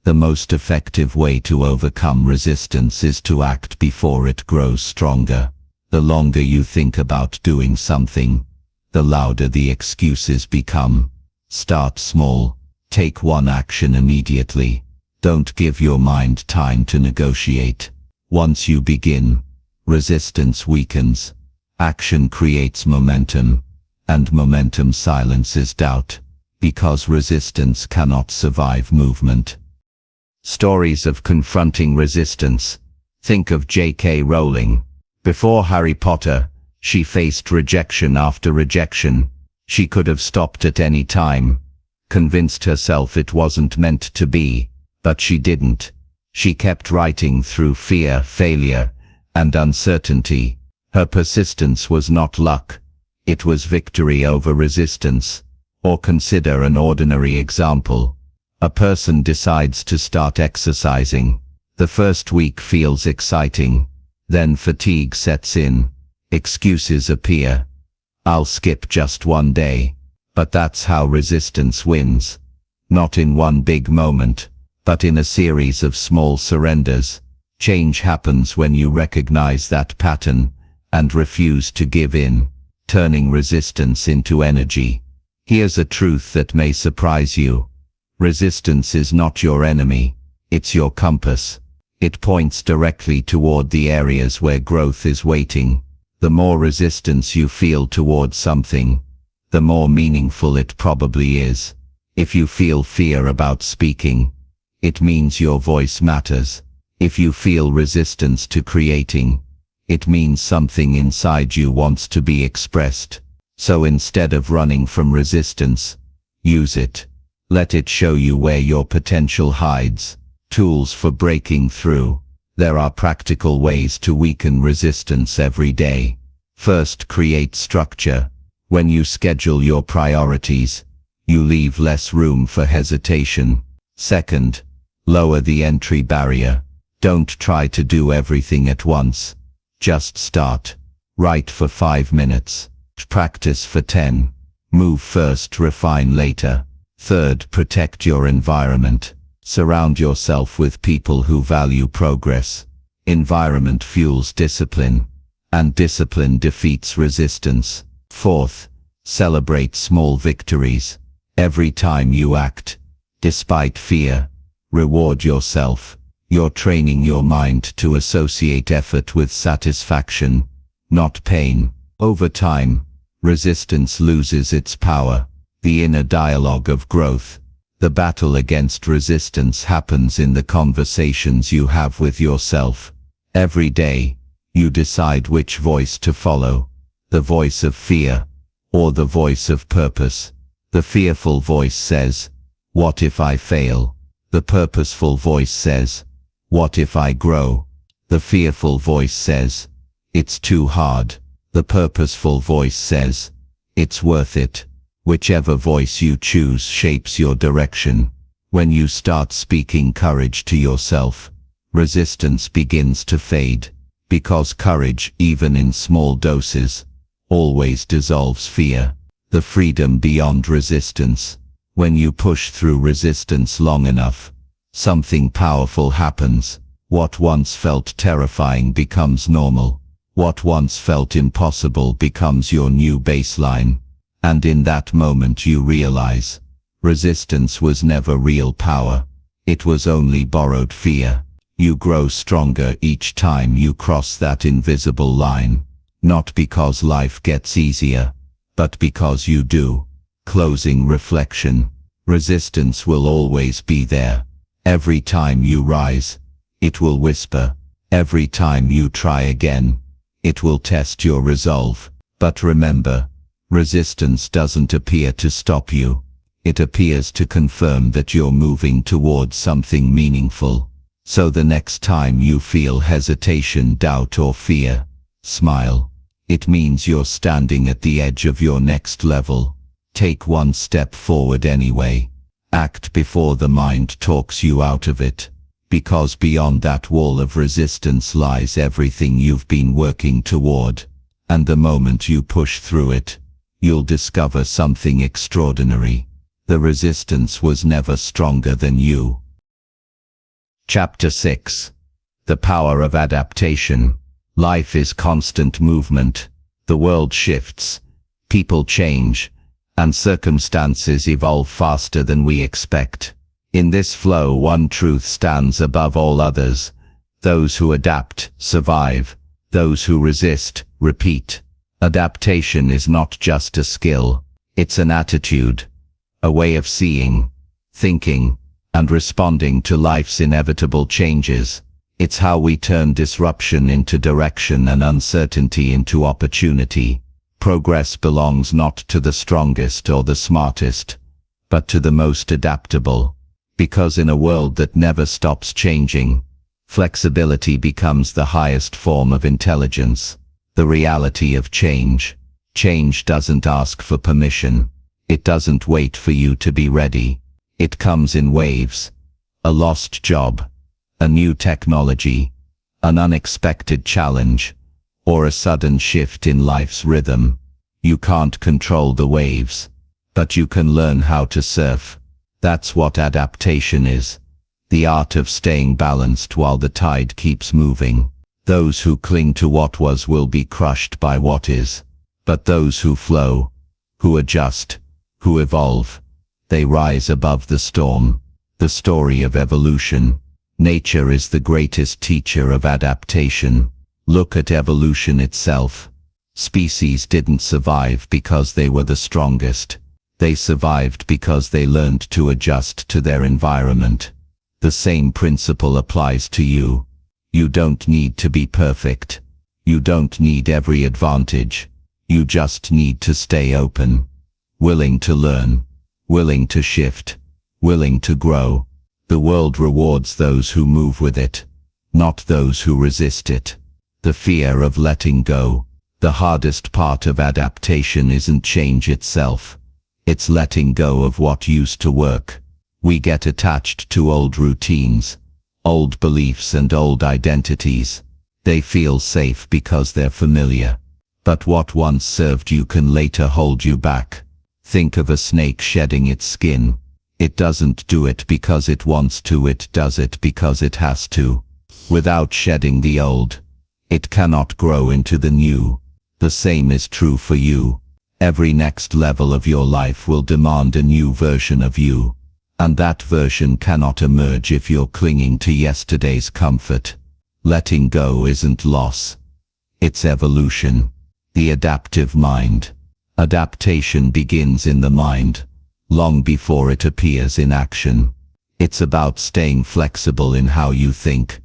The most effective way to overcome resistance is to act before it grows stronger. The longer you think about doing something, the louder the excuses become. Start small. Take one action immediately. Don't give your mind time to negotiate. Once you begin, resistance weakens. Action creates momentum, and momentum silences doubt, because resistance cannot survive movement. Stories of confronting resistance. Think of J.K. Rowling. Before Harry Potter, she faced rejection after rejection. She could have stopped at any time, convinced herself it wasn't meant to be, but she didn't. She kept writing through fear, failure, and uncertainty. Her persistence was not luck. It was victory over resistance. Or consider an ordinary example. A person decides to start exercising. The first week feels exciting. Then fatigue sets in. Excuses appear. I'll skip just one day. But that's how resistance wins. Not in one big moment, but in a series of small surrenders. Change happens when you recognize that pattern and refuse to give in, turning resistance into energy. Here's a truth that may surprise you. Resistance is not your enemy. It's your compass. It points directly toward the areas where growth is waiting. The more resistance you feel toward something, the more meaningful it probably is. If you feel fear about speaking, it means your voice matters. If you feel resistance to creating, it means something inside you wants to be expressed. So instead of running from resistance, use it. Let it show you where your potential hides. Tools for breaking through. There are practical ways to weaken resistance every day. First, create structure. When you schedule your priorities, you leave less room for hesitation. Second, lower the entry barrier. Don't try to do everything at once. Just start. Write for 5 minutes. Practice for 10. Move first, refine later. Third, protect your environment. Surround yourself with people who value progress. Environment fuels discipline, and discipline defeats resistance. Fourth, celebrate small victories. Every time you act, despite fear, reward yourself. You're training your mind to associate effort with satisfaction, not pain. Over time, resistance loses its power. The inner dialogue of growth. The battle against resistance happens in the conversations you have with yourself. Every day, you decide which voice to follow. The voice of fear, or the voice of purpose. The fearful voice says, "What if I fail?" The purposeful voice says, "What if I grow?" The fearful voice says, "It's too hard." The purposeful voice says, "It's worth it." Whichever voice you choose shapes your direction. When you start speaking courage to yourself, resistance begins to fade, because courage, even in small doses, always dissolves fear. The freedom beyond resistance. When you push through resistance long enough, something powerful happens. What once felt terrifying becomes normal. What once felt impossible becomes your new baseline. And in that moment you realize, resistance was never real power. It was only borrowed fear. You grow stronger each time you cross that invisible line. Not because life gets easier, but because you do. Closing reflection. Resistance will always be there. Every time you rise, it will whisper. Every time you try again, it will test your resolve. But remember, resistance doesn't appear to stop you. It appears to confirm that you're moving towards something meaningful. So the next time you feel hesitation, doubt or fear, smile. It means you're standing at the edge of your next level. Take one step forward anyway. Act before the mind talks you out of it. Because beyond that wall of resistance lies everything you've been working toward. And the moment you push through it, you'll discover something extraordinary. The resistance was never stronger than you. Chapter 6. The Power of Adaptation. Life is constant movement. The world shifts, people change, and circumstances evolve faster than we expect. In this flow, one truth stands above all others. Those who adapt, survive. Those who resist, repeat. Adaptation is not just a skill. It's an attitude, a way of seeing, thinking, and responding to life's inevitable changes. It's how we turn disruption into direction and uncertainty into opportunity. Progress belongs not to the strongest or the smartest, but to the most adaptable. Because in a world that never stops changing, flexibility becomes the highest form of intelligence. The reality of change. Change doesn't ask for permission. It doesn't wait for you to be ready. It comes in waves. A lost job, a new technology, an unexpected challenge, or a sudden shift in life's rhythm. You can't control the waves, but you can learn how to surf. That's what adaptation is. The art of staying balanced while the tide keeps moving. Those who cling to what was will be crushed by what is. But those who flow, who adjust, who evolve, they rise above the storm. The story of evolution. Nature is the greatest teacher of adaptation. Look at evolution itself. Species didn't survive because they were the strongest. They survived because they learned to adjust to their environment. The same principle applies to you. You don't need to be perfect. You don't need every advantage. You just need to stay open, willing to learn, willing to shift, willing to grow. The world rewards those who move with it, not those who resist it. The fear of letting go. The hardest part of adaptation isn't change itself. It's letting go of what used to work. We get attached to old routines, old beliefs and old identities. They feel safe because they're familiar. But what once served you can later hold you back. Think of a snake shedding its skin. It doesn't do it because it wants to, it does it because it has to. Without shedding the old, it cannot grow into the new. The same is true for you. Every next level of your life will demand a new version of you. And that version cannot emerge if you're clinging to yesterday's comfort. Letting go isn't loss. It's evolution. The adaptive mind. Adaptation begins in the mind, long before it appears in action. It's about staying flexible in how you think,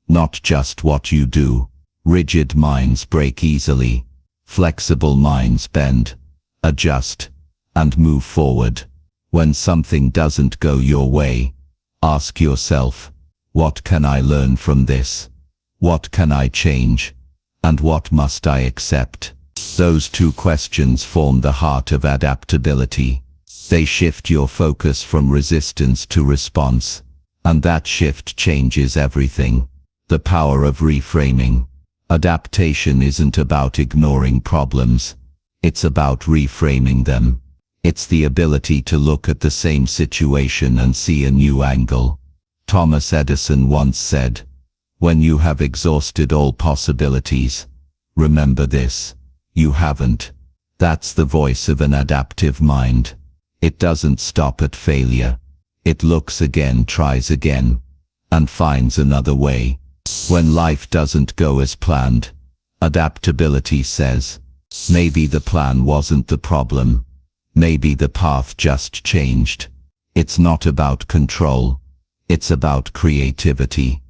not just what you do. Rigid minds break easily. Flexible minds bend, adjust, and move forward. When something doesn't go your way, ask yourself, what can I learn from this? What can I change? And what must I accept? Those two questions form the heart of adaptability. They shift your focus from resistance to response, and that shift changes everything. The power of reframing. Adaptation isn't about ignoring problems. It's about reframing them. It's the ability to look at the same situation and see a new angle. Thomas Edison once said, "When you have exhausted all possibilities, remember this: you haven't." That's the voice of an adaptive mind. It doesn't stop at failure. It looks again, tries again, and finds another way. When life doesn't go as planned, adaptability says, maybe the plan wasn't the problem. Maybe the path just changed. It's not about control. It's about creativity.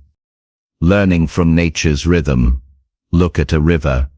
Learning from nature's rhythm. Look at a river.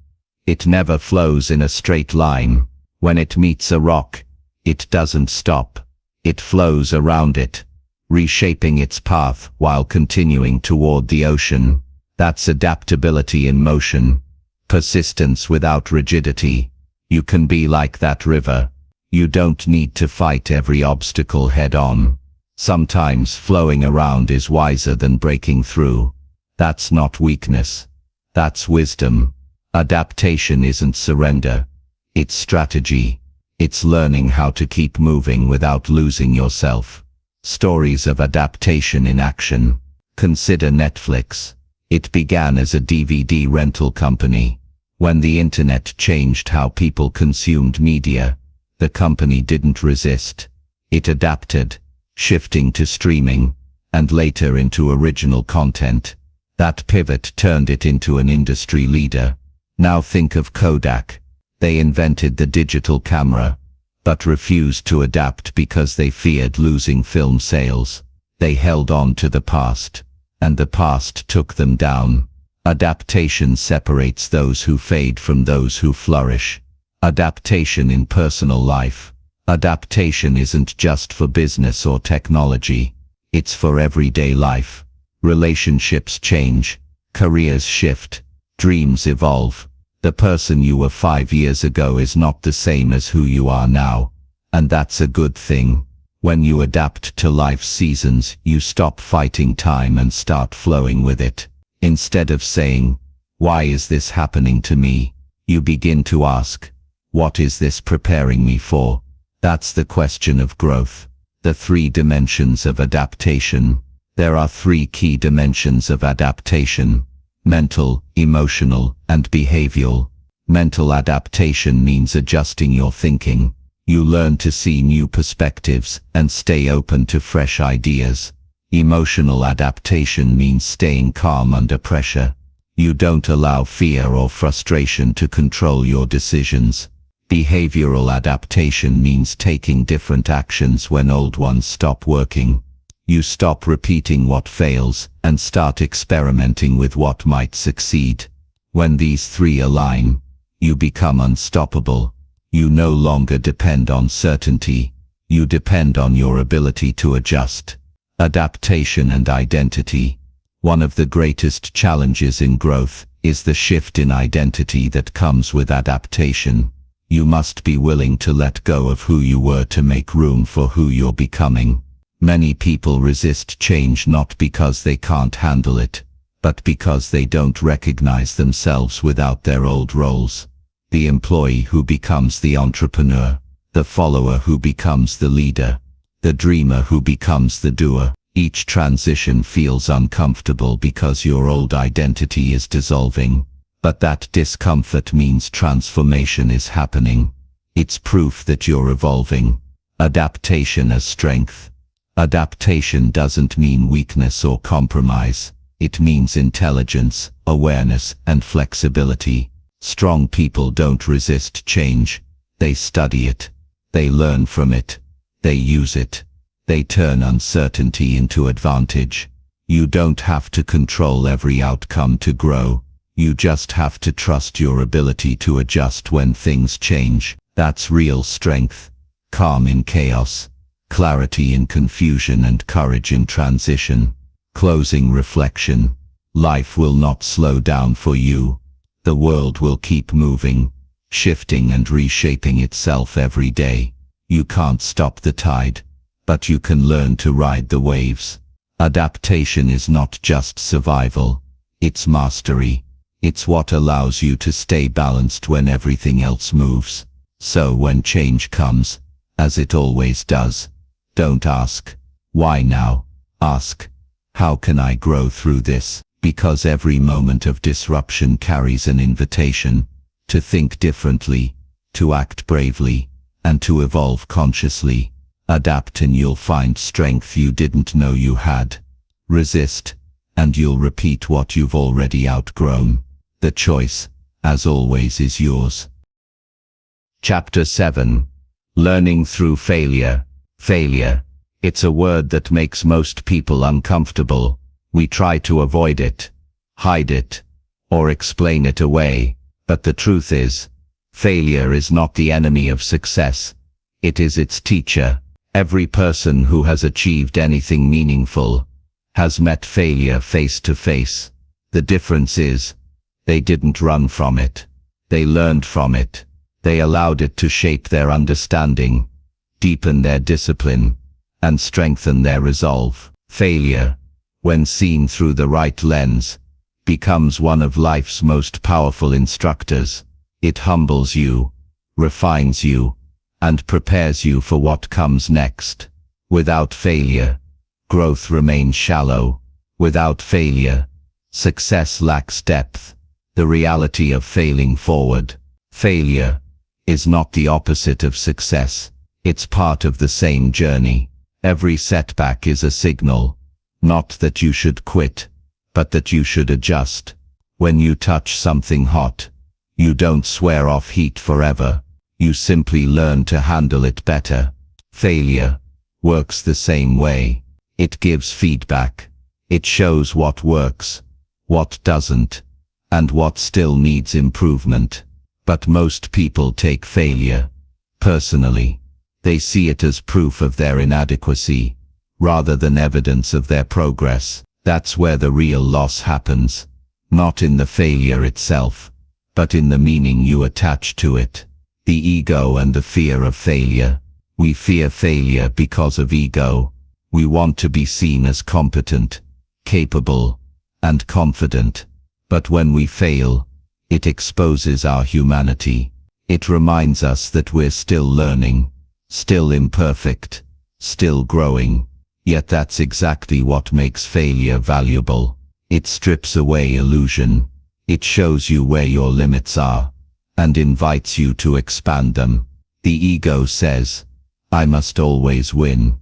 It never flows in a straight line. When it meets a rock, it doesn't stop. It flows around it, reshaping its path while continuing toward the ocean. That's adaptability in motion. Persistence without rigidity. You can be like that river. You don't need to fight every obstacle head-on. Sometimes flowing around is wiser than breaking through. That's not weakness. That's wisdom. Adaptation isn't surrender. It's strategy. It's learning how to keep moving without losing yourself. Stories of adaptation in action. Consider Netflix. It began as a DVD rental company. When the internet changed how people consumed media, the company didn't resist. It adapted, shifting to streaming, and later into original content. That pivot turned it into an industry leader. Now think of Kodak. They invented the digital camera, but refused to adapt because they feared losing film sales. They held on to the past, and the past took them down. Adaptation separates those who fade from those who flourish. Adaptation in personal life. Adaptation isn't just for business or technology. It's for everyday life. Relationships change. Careers shift. Dreams evolve. The person you were 5 years ago is not the same as who you are now. And that's a good thing. When you adapt to life's seasons, you stop fighting time and start flowing with it. Instead of saying, "Why is this happening to me?" you begin to ask, "What is this preparing me for?" That's the question of growth. The 3 dimensions of adaptation. There are 3 key dimensions of adaptation: mental, emotional, and behavioral. Mental adaptation means adjusting your thinking. You learn to see new perspectives and stay open to fresh ideas. Emotional adaptation means staying calm under pressure. You don't allow fear or frustration to control your decisions. Behavioral adaptation means taking different actions when old ones stop working. You stop repeating what fails and start experimenting with what might succeed. When these 3 align, you become unstoppable. You no longer depend on certainty. You depend on your ability to adjust. Adaptation and identity. One of the greatest challenges in growth is the shift in identity that comes with adaptation. You must be willing to let go of who you were to make room for who you're becoming. Many people resist change not because they can't handle it, but because they don't recognize themselves without their old roles. The employee who becomes the entrepreneur, the follower who becomes the leader, the dreamer who becomes the doer. Each transition feels uncomfortable because your old identity is dissolving. But that discomfort means transformation is happening. It's proof that you're evolving. Adaptation as strength. Adaptation doesn't mean weakness or compromise. It means intelligence, awareness, and flexibility. Strong people don't resist change. They study it. They learn from it. They use it. They turn uncertainty into advantage. You don't have to control every outcome to grow. You just have to trust your ability to adjust when things change. That's real strength. Calm in chaos, clarity in confusion, and courage in transition. Closing reflection. Life will not slow down for you. The world will keep moving, shifting and reshaping itself every day. You can't stop the tide, but you can learn to ride the waves. Adaptation is not just survival, it's mastery. It's what allows you to stay balanced when everything else moves. So when change comes, as it always does, don't ask, "Why now?" Ask, "How can I grow through this?" Because every moment of disruption carries an invitation to think differently, to act bravely, and to evolve consciously. Adapt and you'll find strength you didn't know you had. Resist, and you'll repeat what you've already outgrown. The choice, as always, is yours. Chapter 7. Learning through failure. Failure. It's a word that makes most people uncomfortable. We try to avoid it, hide it, or explain it away. But the truth is, failure is not the enemy of success. It is its teacher. Every person who has achieved anything meaningful has met failure face to face. The difference is, they didn't run from it. They learned from it. They allowed it to shape their understanding, deepen their discipline, and strengthen their resolve. Failure, when seen through the right lens, becomes one of life's most powerful instructors. It humbles you, refines you, and prepares you for what comes next. Without failure, growth remains shallow. Without failure, success lacks depth. The reality of failing forward. Failure is not the opposite of success. It's part of the same journey. Every setback is a signal, not that you should quit, but that you should adjust. When you touch something hot, you don't swear off heat forever. You simply learn to handle it better. Failure works the same way. It gives feedback. It shows what works, what doesn't, and what still needs improvement. But most people take failure personally. They see it as proof of their inadequacy, rather than evidence of their progress. That's where the real loss happens. Not in the failure itself, but in the meaning you attach to it. The ego and the fear of failure. We fear failure because of ego. We want to be seen as competent, capable, and confident. But when we fail, it exposes our humanity. It reminds us that we're still learning, still imperfect, still growing. Yet that's exactly what makes failure valuable. It strips away illusion. It shows you where your limits are, and invites you to expand them. The ego says, I must always win.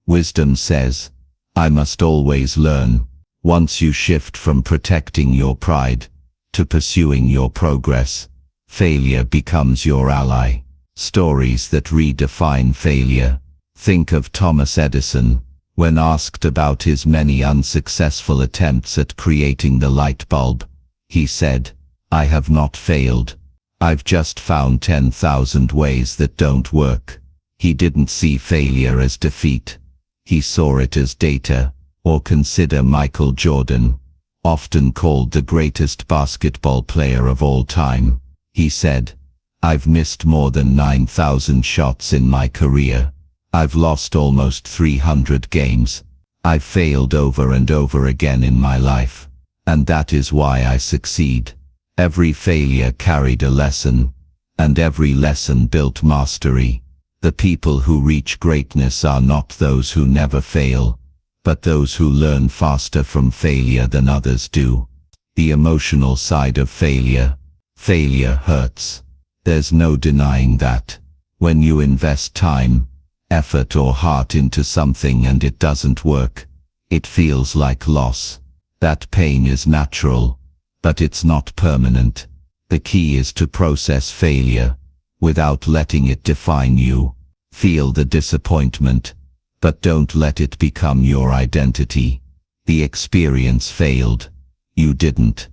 Wisdom says, I must always learn. Once you shift from protecting your pride to pursuing your progress, failure becomes your ally. Stories that redefine failure. Think of Thomas Edison. When asked about his many unsuccessful attempts at creating the light bulb, he said, I have not failed. I've just found 10,000 ways that don't work. He didn't see failure as defeat. He saw it as data. Or consider Michael Jordan, often called the greatest basketball player of all time. He said, I've missed more than 9,000 shots in my career. I've lost almost 300 games. I've failed over and over again in my life. And that is why I succeed. Every failure carried a lesson, and every lesson built mastery. The people who reach greatness are not those who never fail, but those who learn faster from failure than others do. The emotional side of failure. Failure hurts. There's no denying that. When you invest time, effort or heart into something and it doesn't work, it feels like loss. That pain is natural, but it's not permanent. The key is to process failure without letting it define you. Feel the disappointment, but don't let it become your identity. The experience failed. You didn't.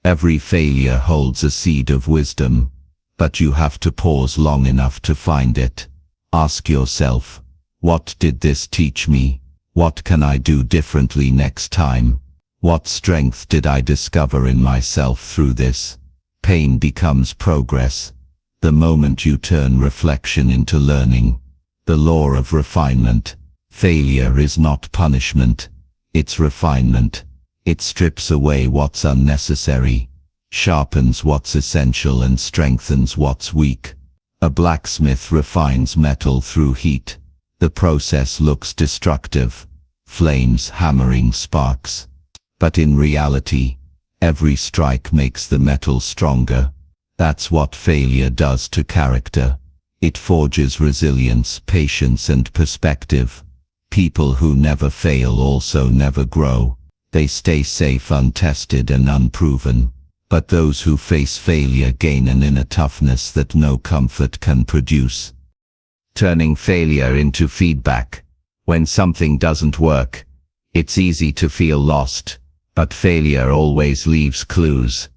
Every failure holds a seed of wisdom, but you have to pause long enough to find it. Ask yourself, what did this teach me? What can I do differently next time? What strength did I discover in myself through this? Pain becomes progress. The moment you turn reflection into learning. The law of refinement. Failure is not punishment. It's refinement. It strips away what's unnecessary, sharpens what's essential and strengthens what's weak. A blacksmith refines metal through heat. The process looks destructive, flames hammering sparks. But in reality, every strike makes the metal stronger. That's what failure does to character. It forges resilience, patience, and perspective. People who never fail also never grow. They stay safe, untested, and unproven. But those who face failure gain an inner toughness that no comfort can produce. Turning failure into feedback. When something doesn't work, it's easy to feel lost, but failure always leaves clues.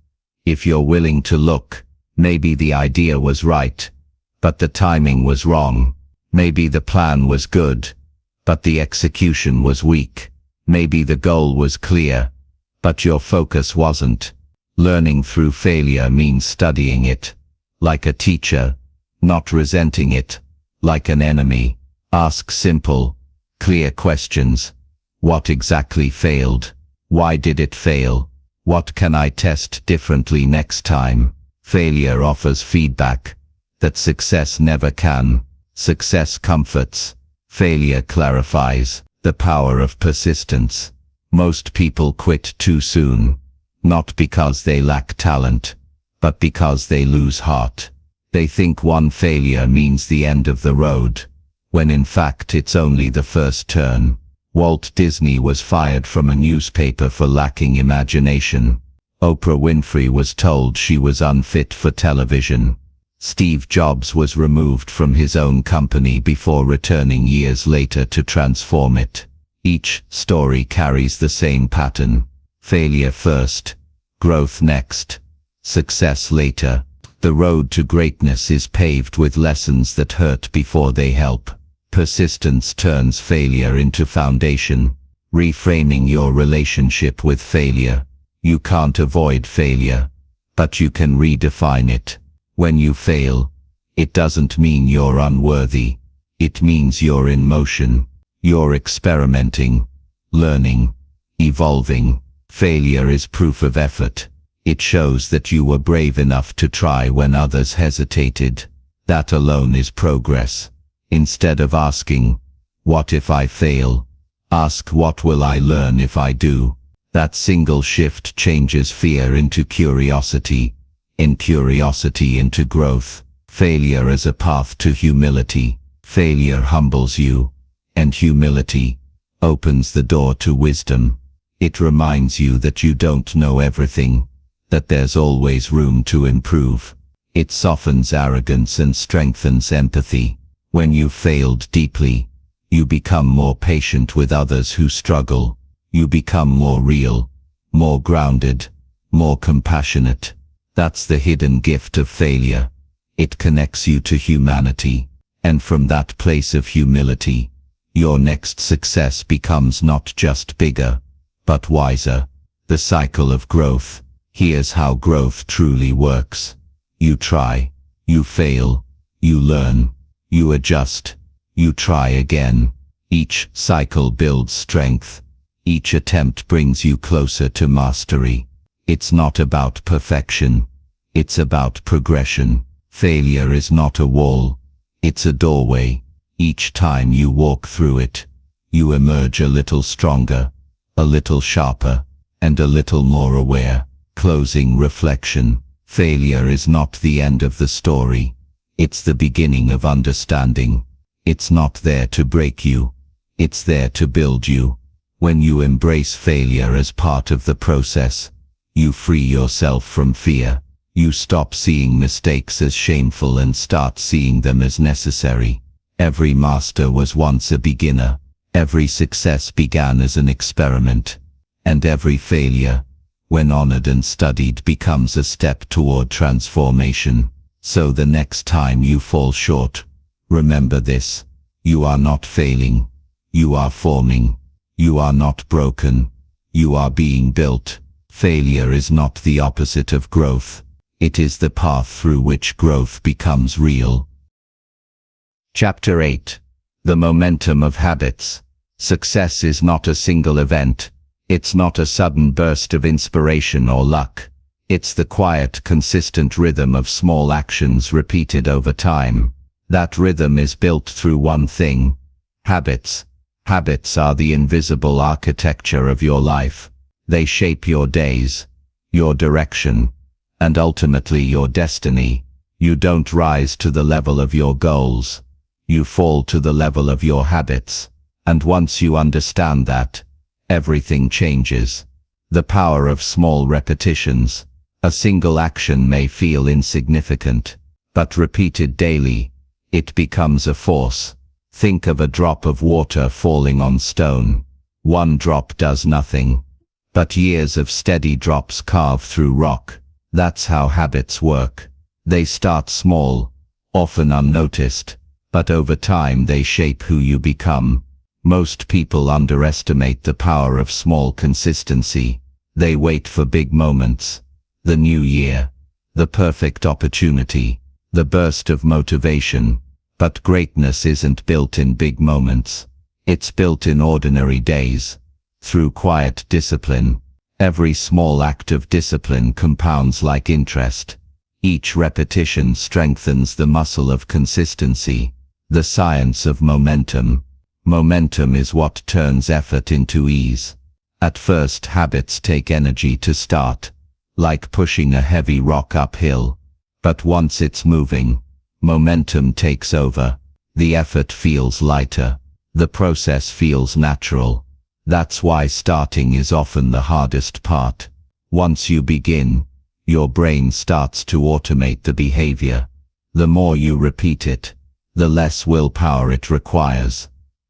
If you're willing to look, maybe the idea was right, but the timing was wrong. Maybe the plan was good, but the execution was weak. Maybe the goal was clear, but your focus wasn't. Learning through failure means studying it, like a teacher, not resenting it, like an enemy. Ask simple, clear questions. What exactly failed? Why did it fail? What can I test differently next time? Failure offers feedback that success never can. Success comforts. Failure clarifies. The power of persistence. Most people quit too soon, not because they lack talent, but because they lose heart. They think one failure means the end of the road, when in fact it's only the first turn. Walt Disney was fired from a newspaper for lacking imagination. Oprah Winfrey was told she was unfit for television. Steve Jobs was removed from his own company before returning years later to transform it. Each story carries the same pattern. Failure first, growth next, success later. The road to greatness is paved with lessons that hurt before they help. Persistence turns failure into foundation. Reframing your relationship with failure. You can't avoid failure, but you can redefine it. When you fail, it doesn't mean you're unworthy. It means you're in motion. You're experimenting, learning, evolving. Failure is proof of effort. It shows that you were brave enough to try when others hesitated. That alone is progress. Instead of asking, "What if I fail?" ask, "What will I learn if I do?" That single shift changes fear into curiosity, and curiosity into growth. Failure as a path to humility. Failure humbles you, and humility opens the door to wisdom. It reminds you that you don't know everything, that there's always room to improve. It softens arrogance and strengthens empathy. When you've failed deeply, you become more patient with others who struggle. You become more real, more grounded, more compassionate. That's the hidden gift of failure. It connects you to humanity, and from that place of humility, your next success becomes not just bigger, but wiser. The cycle of growth. Here's how growth truly works. You try, you fail, you learn, you adjust, you try again. Each cycle builds strength. Each attempt brings you closer to mastery. It's not about perfection. It's about progression. Failure is not a wall. It's a doorway. Each time you walk through it, you emerge a little stronger, a little sharper, and a little more aware. Closing reflection. Failure is not the end of the story. It's the beginning of understanding. It's not there to break you. It's there to build you. When you embrace failure as part of the process, you free yourself from fear. You stop seeing mistakes as shameful and start seeing them as necessary. Every master was once a beginner. Every success began as an experiment. And every failure, when honored and studied, becomes a step toward transformation. So the next time you fall short, remember this: you are not failing. You are forming. You are not broken. You are being built. Failure is not the opposite of growth. It is the path through which growth becomes real. Chapter 8. The Momentum of Habits. Success is not a single event. It's not a sudden burst of inspiration or luck. It's the quiet, consistent rhythm of small actions repeated over time. That rhythm is built through one thing: habits. Habits are the invisible architecture of your life. They shape your days, your direction, and ultimately your destiny. You don't rise to the level of your goals. You fall to the level of your habits. And once you understand that, everything changes. The power of small repetitions. A single action may feel insignificant, but repeated daily, it becomes a force. Think of a drop of water falling on stone. One drop does nothing, but years of steady drops carve through rock. That's how habits work. They start small, often unnoticed, but over time they shape who you become. Most people underestimate the power of small consistency. They wait for big moments, the new year, the perfect opportunity, the burst of motivation. But greatness isn't built in big moments. It's built in ordinary days, through quiet discipline. Every small act of discipline compounds like interest. Each repetition strengthens the muscle of consistency, the science of momentum. Momentum is what turns effort into ease. At first, habits take energy to start, like pushing a heavy rock uphill. But once it's moving, momentum takes over. The effort feels lighter. The process feels natural. That's why starting is often the hardest part. Once you begin, your brain starts to automate the behavior. The more you repeat it, the less willpower it requires.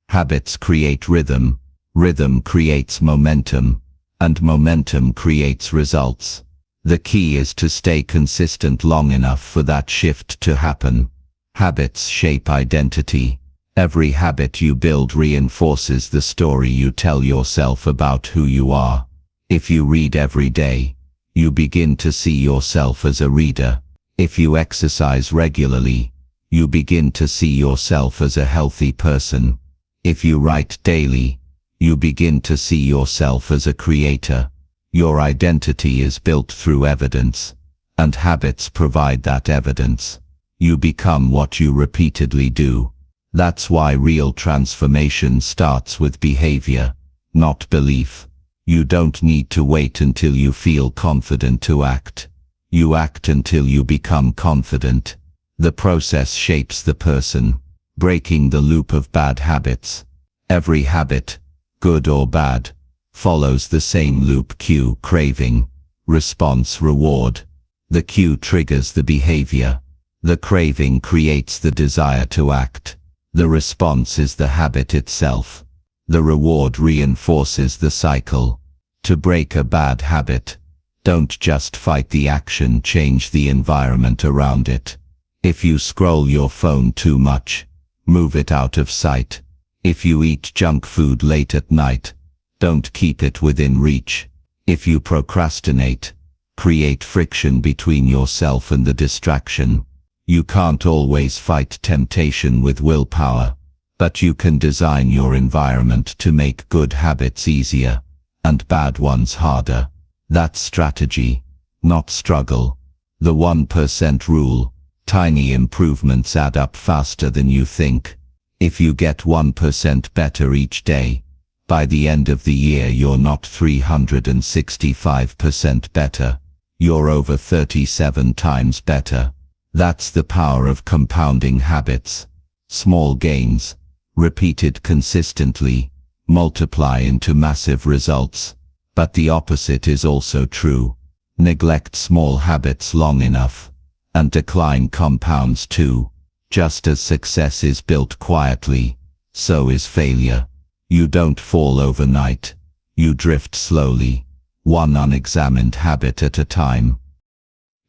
Habits create rhythm. Rhythm creates momentum, and momentum creates results. The key is to stay consistent long enough for that shift to happen. Habits shape identity. Every habit you build reinforces the story you tell yourself about who you are. If you read every day, you begin to see yourself as a reader. If you exercise regularly, you begin to see yourself as a healthy person. If you write daily, you begin to see yourself as a creator. Your identity is built through evidence, and habits provide that evidence. You become what you repeatedly do. That's why real transformation starts with behavior, not belief. You don't need to wait until you feel confident to act. You act until you become confident. The process shapes the person, breaking the loop of bad habits. Every habit, good or bad, follows the same loop: cue, craving, response, reward. The cue triggers the behavior. The craving creates the desire to act. The response is the habit itself. The reward reinforces the cycle. To break a bad habit, don't just fight the action, change the environment around it. If you scroll your phone too much, move it out of sight. If you eat junk food late at night, don't keep it within reach. If you procrastinate, create friction between yourself and the distraction. You can't always fight temptation with willpower, but you can design your environment to make good habits easier and bad ones harder. That's strategy, not struggle. The 1% rule. Tiny improvements add up faster than you think. If you get 1% better each day, by the end of the year you're not 365% better. You're over 37 times better. That's the power of compounding habits. Small gains, repeated consistently, multiply into massive results. But the opposite is also true. Neglect small habits long enough, and decline compounds too. Just as success is built quietly, so is failure. You don't fall overnight. You drift slowly, one unexamined habit at a time.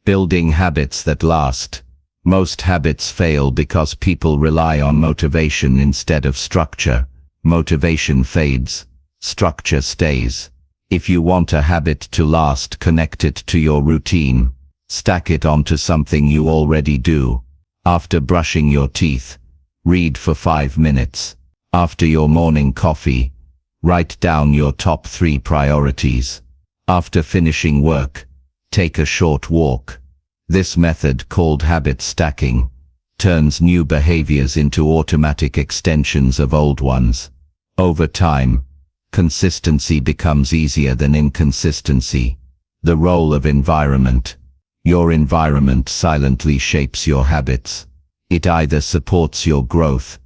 Building habits that last. Most habits fail because people rely on motivation instead of structure. Motivation fades, structure stays. If you want a habit to last, connect it to your routine. Stack it onto something you already do. After brushing your teeth, read for 5 minutes. After your morning coffee, write down your top 3 priorities. After finishing work, take a short walk. This method, called habit stacking, turns new behaviors into automatic extensions of old ones. Over time, consistency becomes easier than inconsistency. The role of environment. Your environment silently shapes your habits. It either supports your growth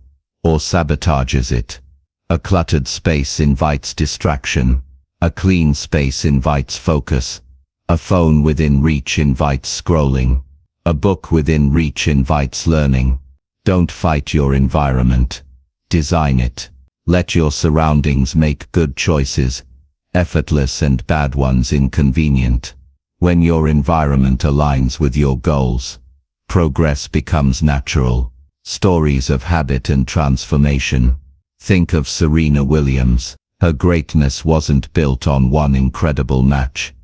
or sabotages it. A cluttered space invites distraction. A clean space invites focus. A phone within reach invites scrolling. A book within reach invites learning. Don't fight your environment. design it. Let your surroundings make good choices, effortless, and bad ones inconvenient. When your environment aligns with your goals, progress becomes natural. Stories of habit and transformation. Think of Serena Williams. Her greatness wasn't built on one incredible match.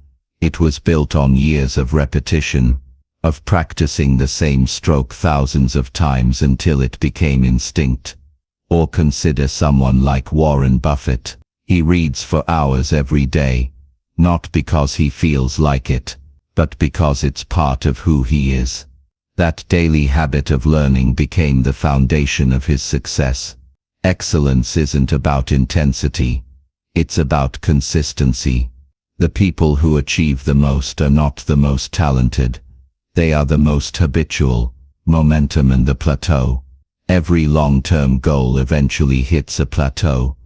It was built on years of repetition, of practicing the same stroke thousands of times until it became instinct. Or consider someone like Warren Buffett. He reads for hours every day, not because he feels like it, but because it's part of who he is. That daily habit of learning became the foundation of his success. Excellence isn't about intensity, it's about consistency. The people who achieve the most are not the most talented. They are the most habitual. Momentum and the plateau. Every long-term goal eventually hits a plateau,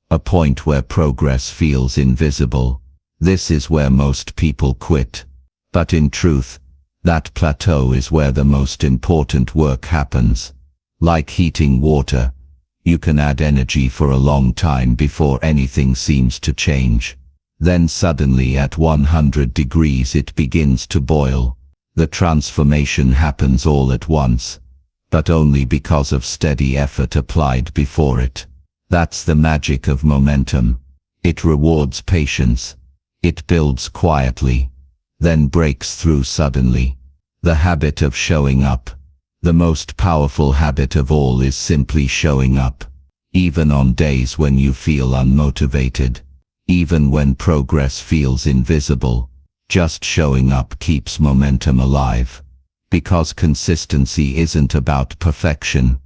a point where progress feels invisible. This is where most people quit. But in truth, that plateau is where the most important work happens. Like heating water, you can add energy for a long time before anything seems to change. Then suddenly at 100 degrees it begins to boil. The transformation happens all at once, but only because of steady effort applied before it. That's the magic of momentum. It rewards patience. It builds quietly, then breaks through suddenly. The habit of showing up. The most powerful habit of all is simply showing up. Even on days when you feel unmotivated. Even when progress feels invisible. Just showing up keeps momentum alive. Because consistency isn't about perfection.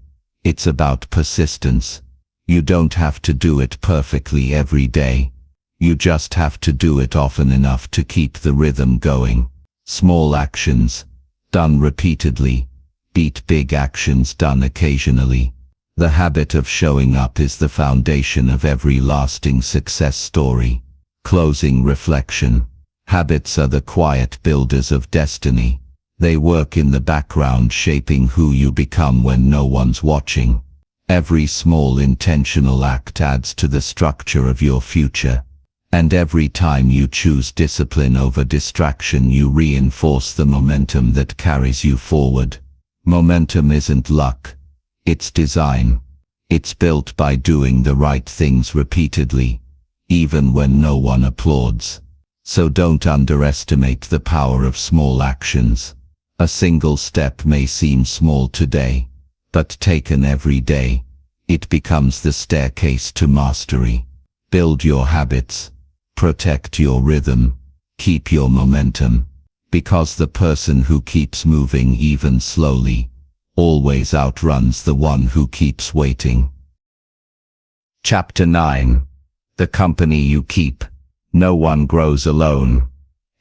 It's about persistence. You don't have to do it perfectly every day. You just have to do it often enough to keep the rhythm going. Small actions, done repeatedly, beat big actions done occasionally. The habit of showing up is the foundation of every lasting success story. Closing reflection. Habits are the quiet builders of destiny. They work in the background, shaping who you become when no one's watching. Every small intentional act adds to the structure of your future. And every time you choose discipline over distraction, you reinforce the momentum that carries you forward. Momentum isn't luck. It's design. It's built by doing the right things repeatedly, even when no one applauds. So don't underestimate the power of small actions. A single step may seem small today, but taken every day, it becomes the staircase to mastery. Build your habits. Protect your rhythm. Keep your momentum. Because the person who keeps moving even slowly always outruns the one who keeps waiting. Chapter 9. The company you keep. No one grows alone.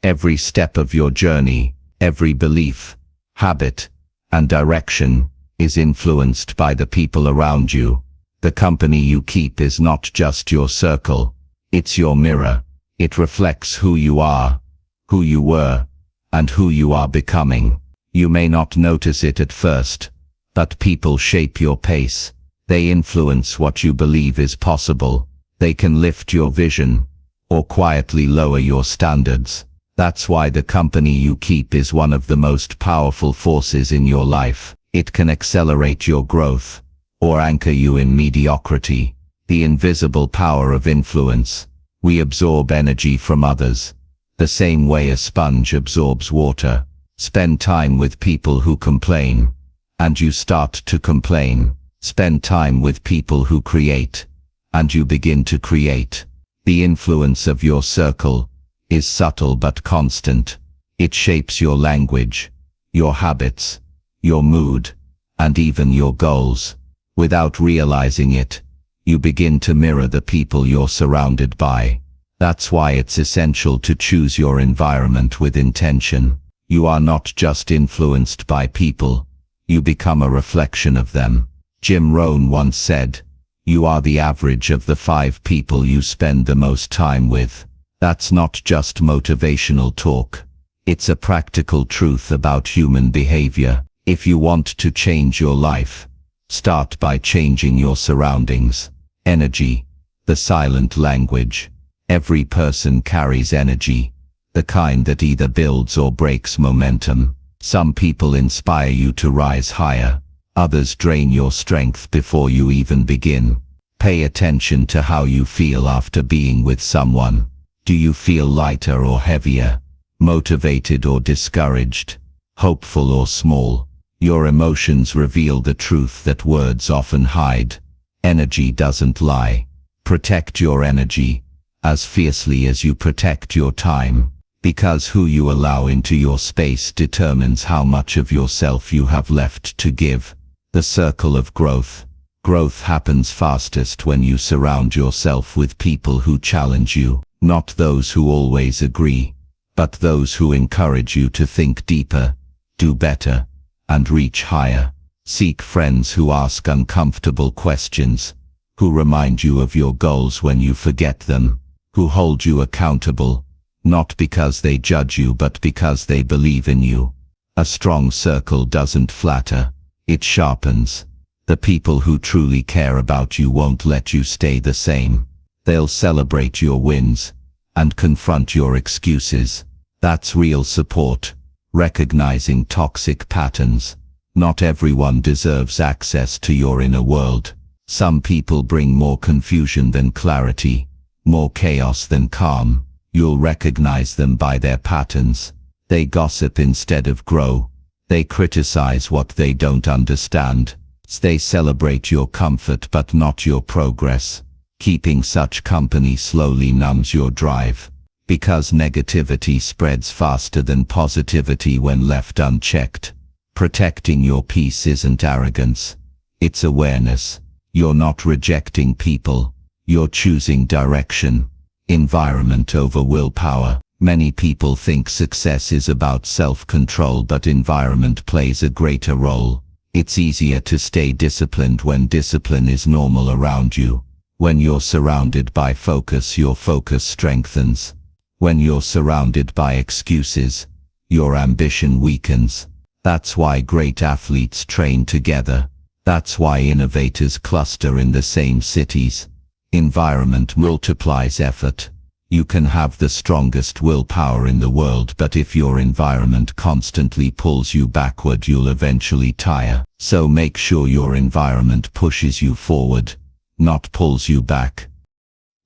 Every step of your journey, every belief, habit, and direction is influenced by the people around you. The company you keep is not just your circle, it's your mirror. It reflects who you are, who you were, and who you are becoming. You may not notice it at first, but people shape your pace. They influence what you believe is possible. They can lift your vision, or quietly lower your standards. That's why the company you keep is one of the most powerful forces in your life. It can accelerate your growth, or anchor you in mediocrity. The invisible power of influence. We absorb energy from others, the same way a sponge absorbs water. Spend time with people who complain, and you start to complain. Spend time with people who create, and you begin to create. The influence of your circle is subtle but constant. It shapes your language, your habits, your mood, and even your goals. Without realizing it, you begin to mirror the people you're surrounded by. That's why it's essential to choose your environment with intention. You are not just influenced by people, you become a reflection of them. Jim Rohn once said, "You are the average of the 5 people you spend the most time with." That's not just motivational talk. It's a practical truth about human behavior. If you want to change your life, Start by changing your surroundings. Energy, the silent language. Every person carries energy, the kind that either builds or breaks momentum. Some people inspire you to rise higher. Others drain your strength before you even begin. Pay attention to how you feel after being with someone. Do you feel lighter or heavier? Motivated or discouraged? Hopeful or small? Your emotions reveal the truth that words often hide. Energy doesn't lie. Protect your energy as fiercely as you protect your time, because who you allow into your space determines how much of yourself you have left to give. The circle of growth. Growth happens fastest when you surround yourself with people who challenge you, not those who always agree, but those who encourage you to think deeper, do better, and reach higher. Seek friends who ask uncomfortable questions, who remind you of your goals when you forget them, who hold you accountable, not because they judge you but because they believe in you. A strong circle doesn't flatter, it sharpens. The people who truly care about you won't let you stay the same. They'll celebrate your wins and confront your excuses. That's real support. Recognizing toxic patterns. Not everyone deserves access to your inner world. Some people bring more confusion than clarity, more chaos than calm. You'll recognize them by their patterns. They gossip instead of grow. They criticize what they don't understand. They celebrate your comfort but not your progress. Keeping such company slowly numbs your drive, because negativity spreads faster than positivity when left unchecked. Protecting your peace isn't arrogance, it's awareness. You're not rejecting people, you're choosing direction. Environment over willpower. Many people think success is about self-control, but environment plays a greater role. It's easier to stay disciplined when discipline is normal around you. When you're surrounded by focus, your focus strengthens. When you're surrounded by excuses, your ambition weakens. That's why great athletes train together. That's why innovators cluster in the same cities. Environment multiplies effort. You can have the strongest willpower in the world, but if your environment constantly pulls you backward, you'll eventually tire. So make sure your environment pushes you forward, not pulls you back.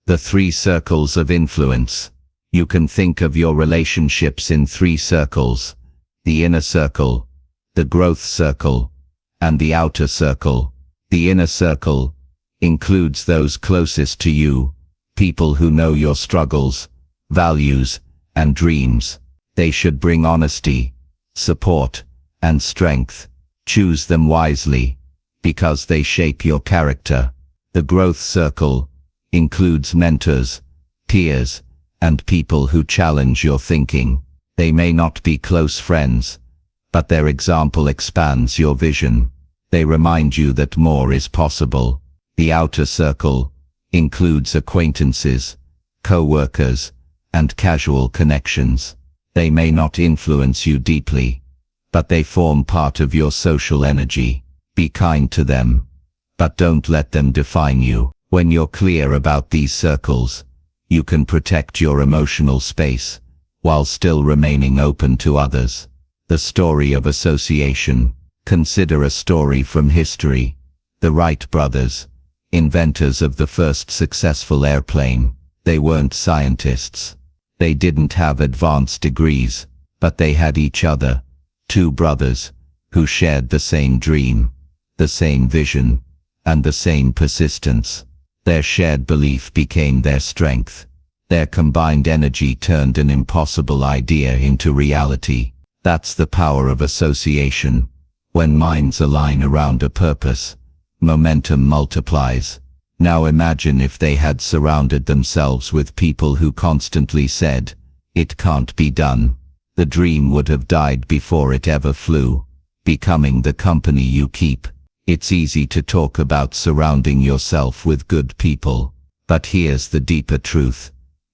The 3 circles of influence. You can think of your relationships in 3 circles: the inner circle, the growth circle, and the outer circle. The inner circle includes those closest to you, people who know your struggles, values, and dreams. They should bring honesty, support, and strength. Choose them wisely, because they shape your character. The growth circle includes mentors, peers, and people who challenge your thinking. They may not be close friends, but their example expands your vision. They remind you that more is possible. The outer circle includes acquaintances, co-workers, and casual connections. They may not influence you deeply, but they form part of your social energy. Be kind to them, but don't let them define you. When you're clear about these circles, you can protect your emotional space, while still remaining open to others. The story of association. Consider a story from history. The Wright brothers, inventors of the first successful airplane. They weren't scientists. They didn't have advanced degrees, but they had each other. 2 brothers, who shared the same dream, the same vision, and the same persistence. Their shared belief became their strength. Their combined energy turned an impossible idea into reality. That's the power of association. When minds align around a purpose, momentum multiplies. Now imagine if they had surrounded themselves with people who constantly said, "It can't be done." The dream would have died before it ever flew. Becoming the company you keep. It's easy to talk about surrounding yourself with good people, but here's the deeper truth.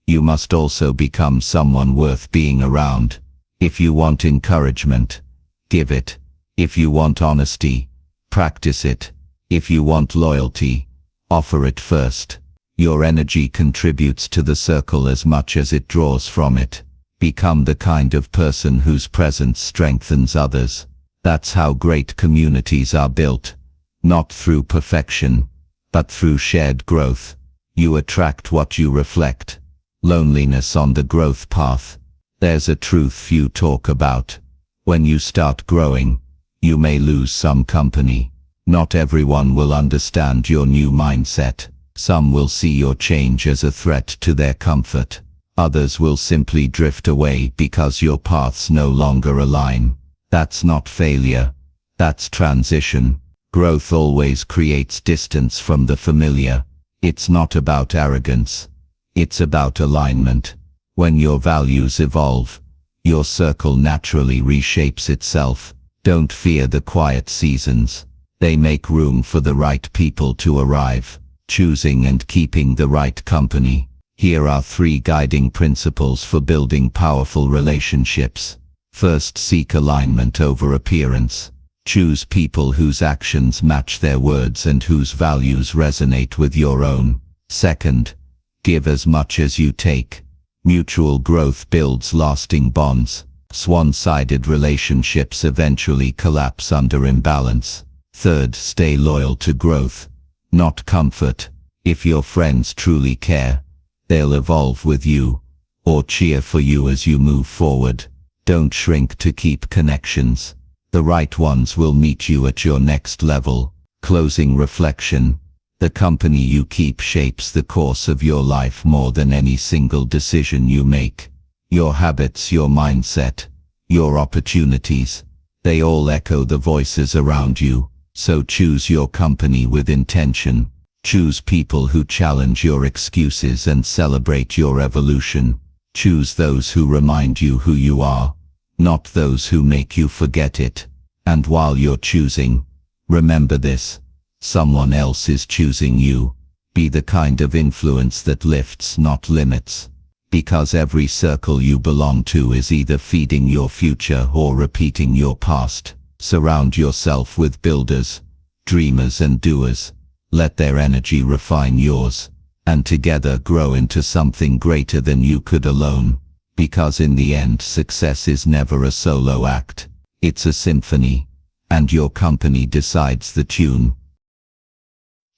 You must also become someone worth being around. If you want encouragement, give it. If you want honesty, practice it. If you want loyalty, offer it first. Your energy contributes to the circle as much as it draws from it. Become the kind of person whose presence strengthens others. That's how great communities are built. Not through perfection, but through shared growth. You attract what you reflect. Loneliness on the growth path. There's a truth few talk about. When you start growing, you may lose some company. Not everyone will understand your new mindset. Some will see your change as a threat to their comfort. Others will simply drift away because your paths no longer align. That's not failure. That's transition. Growth always creates distance from the familiar. It's not about arrogance. It's about alignment. When your values evolve, your circle naturally reshapes itself. Don't fear the quiet seasons. They make room for the right people to arrive. Choosing and keeping the right company. Here are 3 guiding principles for building powerful relationships. First, seek alignment over appearance. Choose people whose actions match their words and whose values resonate with your own. Second, give as much as you take. Mutual growth builds lasting bonds. One-sided relationships eventually collapse under imbalance. Third, stay loyal to growth, not comfort. If your friends truly care, they'll evolve with you, or cheer for you as you move forward. Don't shrink to keep connections. The right ones will meet you at your next level. Closing reflection. The company you keep shapes the course of your life more than any single decision you make. Your habits, your mindset, your opportunities, they all echo the voices around you. So choose your company with intention. Choose people who challenge your excuses and celebrate your evolution. Choose those who remind you who you are, not those who make you forget it. And while you're choosing, remember this: someone else is choosing you. Be the kind of influence that lifts, not limits. Because every circle you belong to is either feeding your future or repeating your past. Surround yourself with builders, dreamers and doers. Let their energy refine yours, and together grow into something greater than you could alone. Because in the end, success is never a solo act. It's a symphony, and your company decides the tune.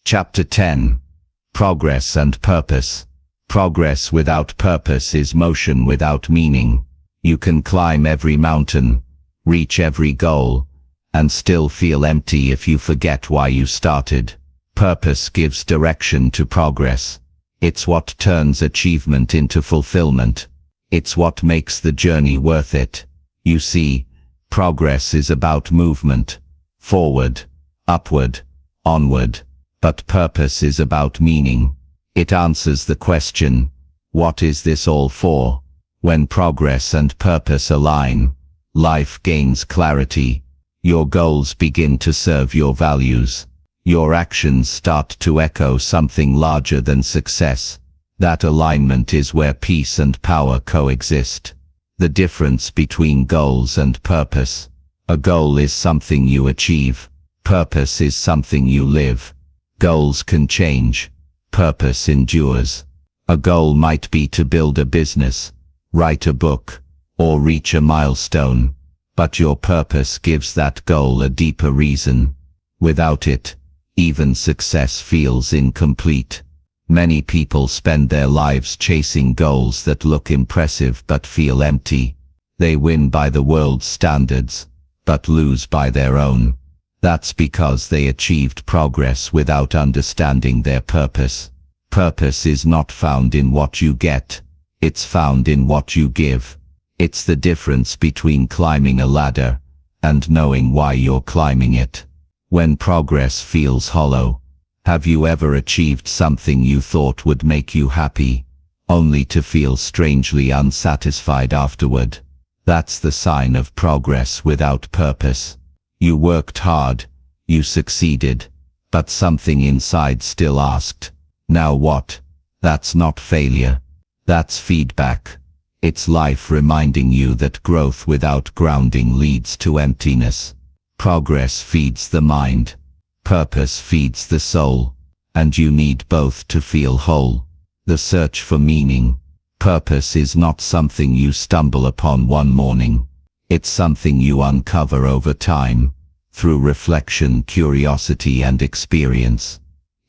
Chapter 10. Progress and Purpose. Progress without purpose is motion without meaning. You can climb every mountain, reach every goal, and still feel empty if you forget why you started. Purpose gives direction to progress. It's what turns achievement into fulfillment. It's what makes the journey worth it. You see, progress is about movement. Forward, upward, onward. But purpose is about meaning. It answers the question, what is this all for? When progress and purpose align, life gains clarity. Your goals begin to serve your values. Your actions start to echo something larger than success. That alignment is where peace and power coexist. The difference between goals and purpose. A goal is something you achieve. Purpose is something you live. Goals can change. Purpose endures. A goal might be to build a business, write a book, or reach a milestone. But your purpose gives that goal a deeper reason. Without it, even success feels incomplete. Many people spend their lives chasing goals that look impressive but feel empty. They win by the world's standards, but lose by their own. That's because they achieved progress without understanding their purpose. Purpose is not found in what you get. It's found in what you give. It's the difference between climbing a ladder and knowing why you're climbing it. When progress feels hollow, have you ever achieved something you thought would make you happy, only to feel strangely unsatisfied afterward? That's the sign of progress without purpose. You worked hard, you succeeded, but something inside still asked, now what? That's not failure. That's feedback. It's life reminding you that growth without grounding leads to emptiness. Progress feeds the mind. Purpose feeds the soul, and you need both to feel whole. The search for meaning. Purpose is not something you stumble upon one morning. It's something you uncover over time, through reflection, curiosity, and experience.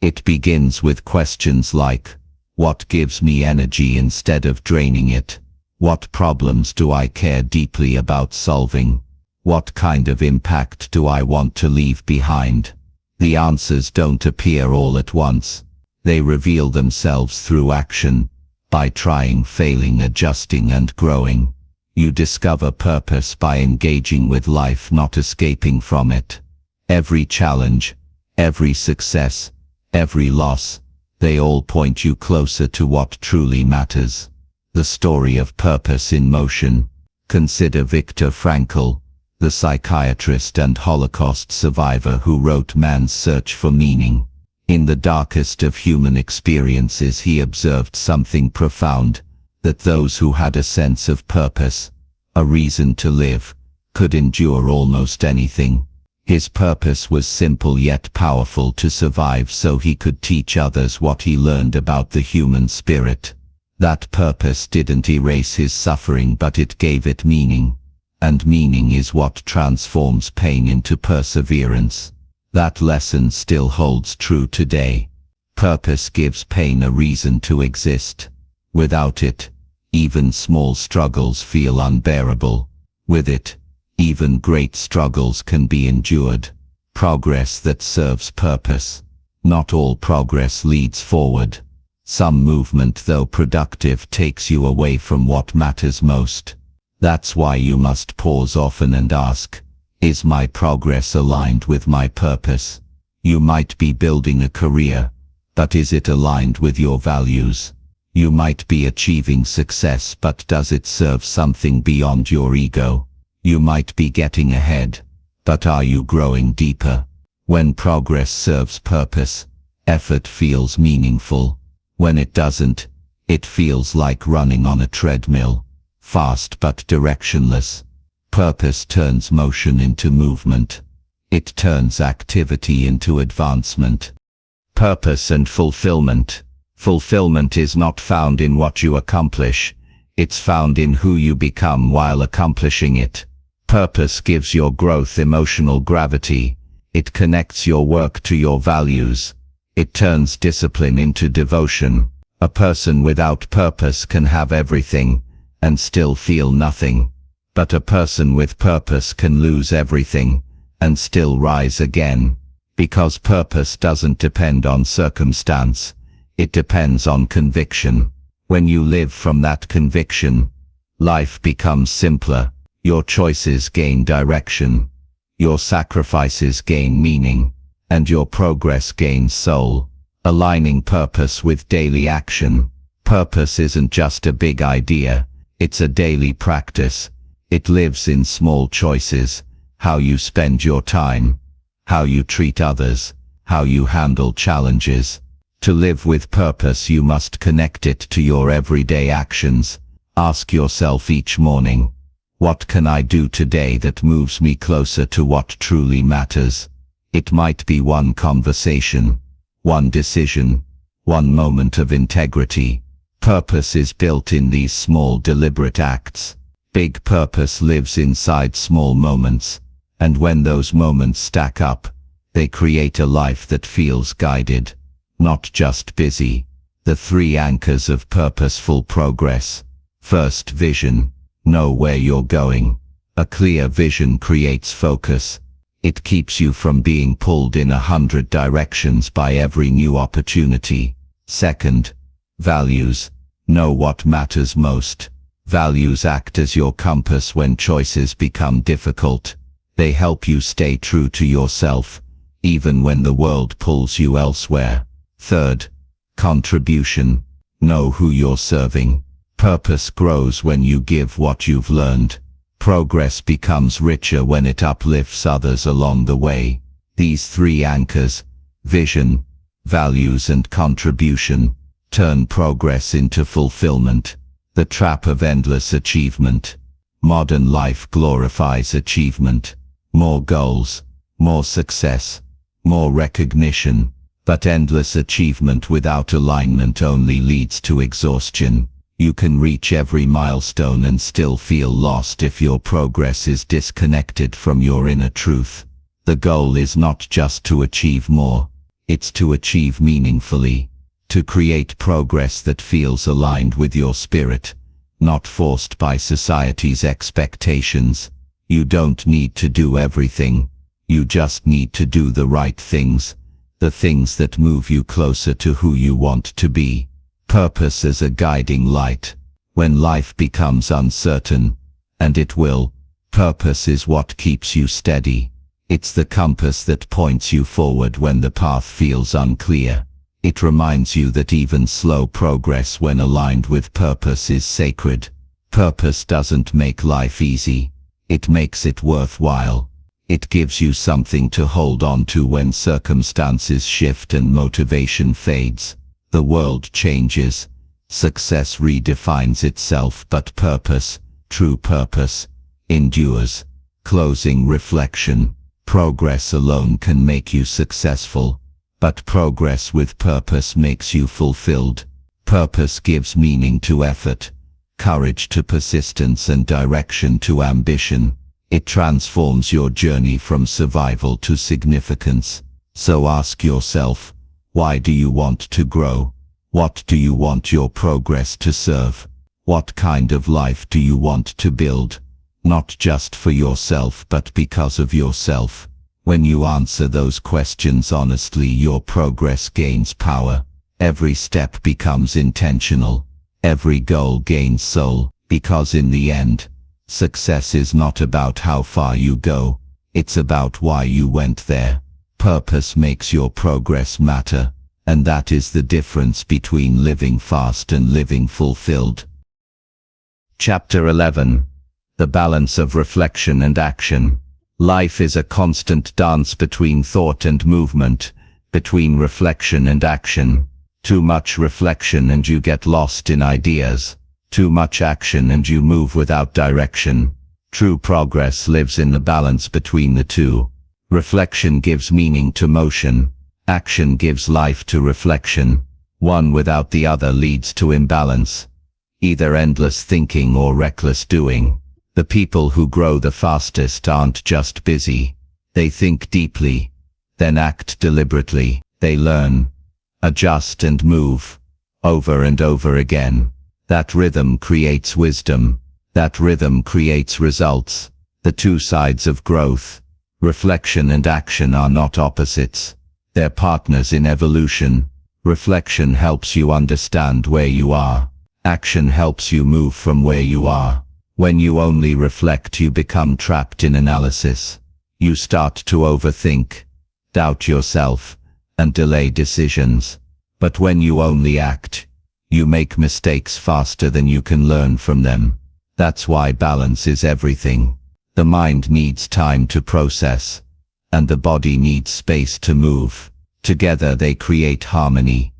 It begins with questions like, what gives me energy instead of draining it? What problems do I care deeply about solving? What kind of impact do I want to leave behind? The answers don't appear all at once. They reveal themselves through action, by trying, failing, adjusting, and growing. You discover purpose by engaging with life, not escaping from it. Every challenge, every success, every loss, they all point you closer to what truly matters. The story of purpose in motion. Consider Viktor Frankl, the psychiatrist and Holocaust survivor who wrote Man's Search for Meaning. In the darkest of human experiences, he observed something profound, that those who had a sense of purpose, a reason to live, could endure almost anything. His purpose was simple yet powerful: to survive so he could teach others what he learned about the human spirit. That purpose didn't erase his suffering, but it gave it meaning. And meaning is what transforms pain into perseverance. That lesson still holds true today. Purpose gives pain a reason to exist. Without it, even small struggles feel unbearable. With it, even great struggles can be endured. Progress that serves purpose. Not all progress leads forward. Some movement, though productive, takes you away from what matters most. That's why you must pause often and ask, is my progress aligned with my purpose? You might be building a career, but is it aligned with your values? You might be achieving success, but does it serve something beyond your ego? You might be getting ahead, but are you growing deeper? When progress serves purpose, effort feels meaningful. When it doesn't, it feels like running on a treadmill, fast but directionless. Purpose turns motion into movement. It turns activity into advancement. Purpose and fulfillment. Fulfillment is not found in what you accomplish. It's found in who you become while accomplishing it. Purpose gives your growth emotional gravity. It connects your work to your values. It turns discipline into devotion. A person without purpose can have everything and still feel nothing. But a person with purpose can lose everything and still rise again. Because purpose doesn't depend on circumstance. It depends on conviction. When you live from that conviction, life becomes simpler. Your choices gain direction. Your sacrifices gain meaning. And your progress gains soul. Aligning purpose with daily action. Purpose isn't just a big idea. It's a daily practice. It lives in small choices. How you spend your time. How you treat others. How you handle challenges. To live with purpose, you must connect it to your everyday actions. Ask yourself each morning, what can I do today that moves me closer to what truly matters? It might be one conversation, one decision, one moment of integrity. Purpose is built in these small deliberate acts. Big purpose lives inside small moments, and when those moments stack up, they create a life that feels guided, not just busy. The 3 anchors of purposeful progress. First, vision. Know where you're going. A clear vision creates focus. It keeps you from being pulled in 100 directions by every new opportunity. Second, values. Know what matters most. Values act as your compass when choices become difficult. They help you stay true to yourself, even when the world pulls you elsewhere. Third, contribution. Know who you're serving. Purpose grows when you give what you've learned. Progress becomes richer when it uplifts others along the way. These 3 anchors, vision, values, and contribution, turn progress into fulfillment. The trap of endless achievement. Modern life glorifies achievement. More goals, more success, more recognition. But endless achievement without alignment only leads to exhaustion. You can reach every milestone and still feel lost if your progress is disconnected from your inner truth. The goal is not just to achieve more, it's to achieve meaningfully, to create progress that feels aligned with your spirit, not forced by society's expectations. You don't need to do everything, you just need to do the right things, the things that move you closer to who you want to be. Purpose as a guiding light. When life becomes uncertain, and it will, purpose is what keeps you steady. It's the compass that points you forward when the path feels unclear. It reminds you that even slow progress when aligned with purpose is sacred. Purpose doesn't make life easy, it makes it worthwhile. It gives you something to hold on to when circumstances shift and motivation fades. The world changes, success redefines itself, but purpose, true purpose, endures. Closing reflection. Progress alone can make you successful, but progress with purpose makes you fulfilled. Purpose gives meaning to effort, courage to persistence, and direction to ambition. It transforms your journey from survival to significance. So ask yourself, why do you want to grow? What do you want your progress to serve? What kind of life do you want to build? Not just for yourself but because of yourself. When you answer those questions honestly, your progress gains power. Every step becomes intentional. Every goal gains soul, because in the end, success is not about how far you go, it's about why you went there. Purpose makes your progress matter, and that is the difference between living fast and living fulfilled. Chapter 11. The balance of reflection and action. Life is a constant dance between thought and movement, between reflection and action. Too much reflection and you get lost in ideas. Too much action and you move without direction. True progress lives in the balance between the two. Reflection gives meaning to motion. Action gives life to reflection. One without the other leads to imbalance. Either endless thinking or reckless doing. The people who grow the fastest aren't just busy. They think deeply, then act deliberately. They learn, adjust and move, over and over again. That rhythm creates wisdom. That rhythm creates results. The two sides of growth, reflection and action, are not opposites. They're partners in evolution. Reflection helps you understand where you are. Action helps you move from where you are. When you only reflect, you become trapped in analysis. You start to overthink, doubt yourself, and delay decisions. But when you only act, you make mistakes faster than you can learn from them. That's why balance is everything. The mind needs time to process, and the body needs space to move. Together they create harmony,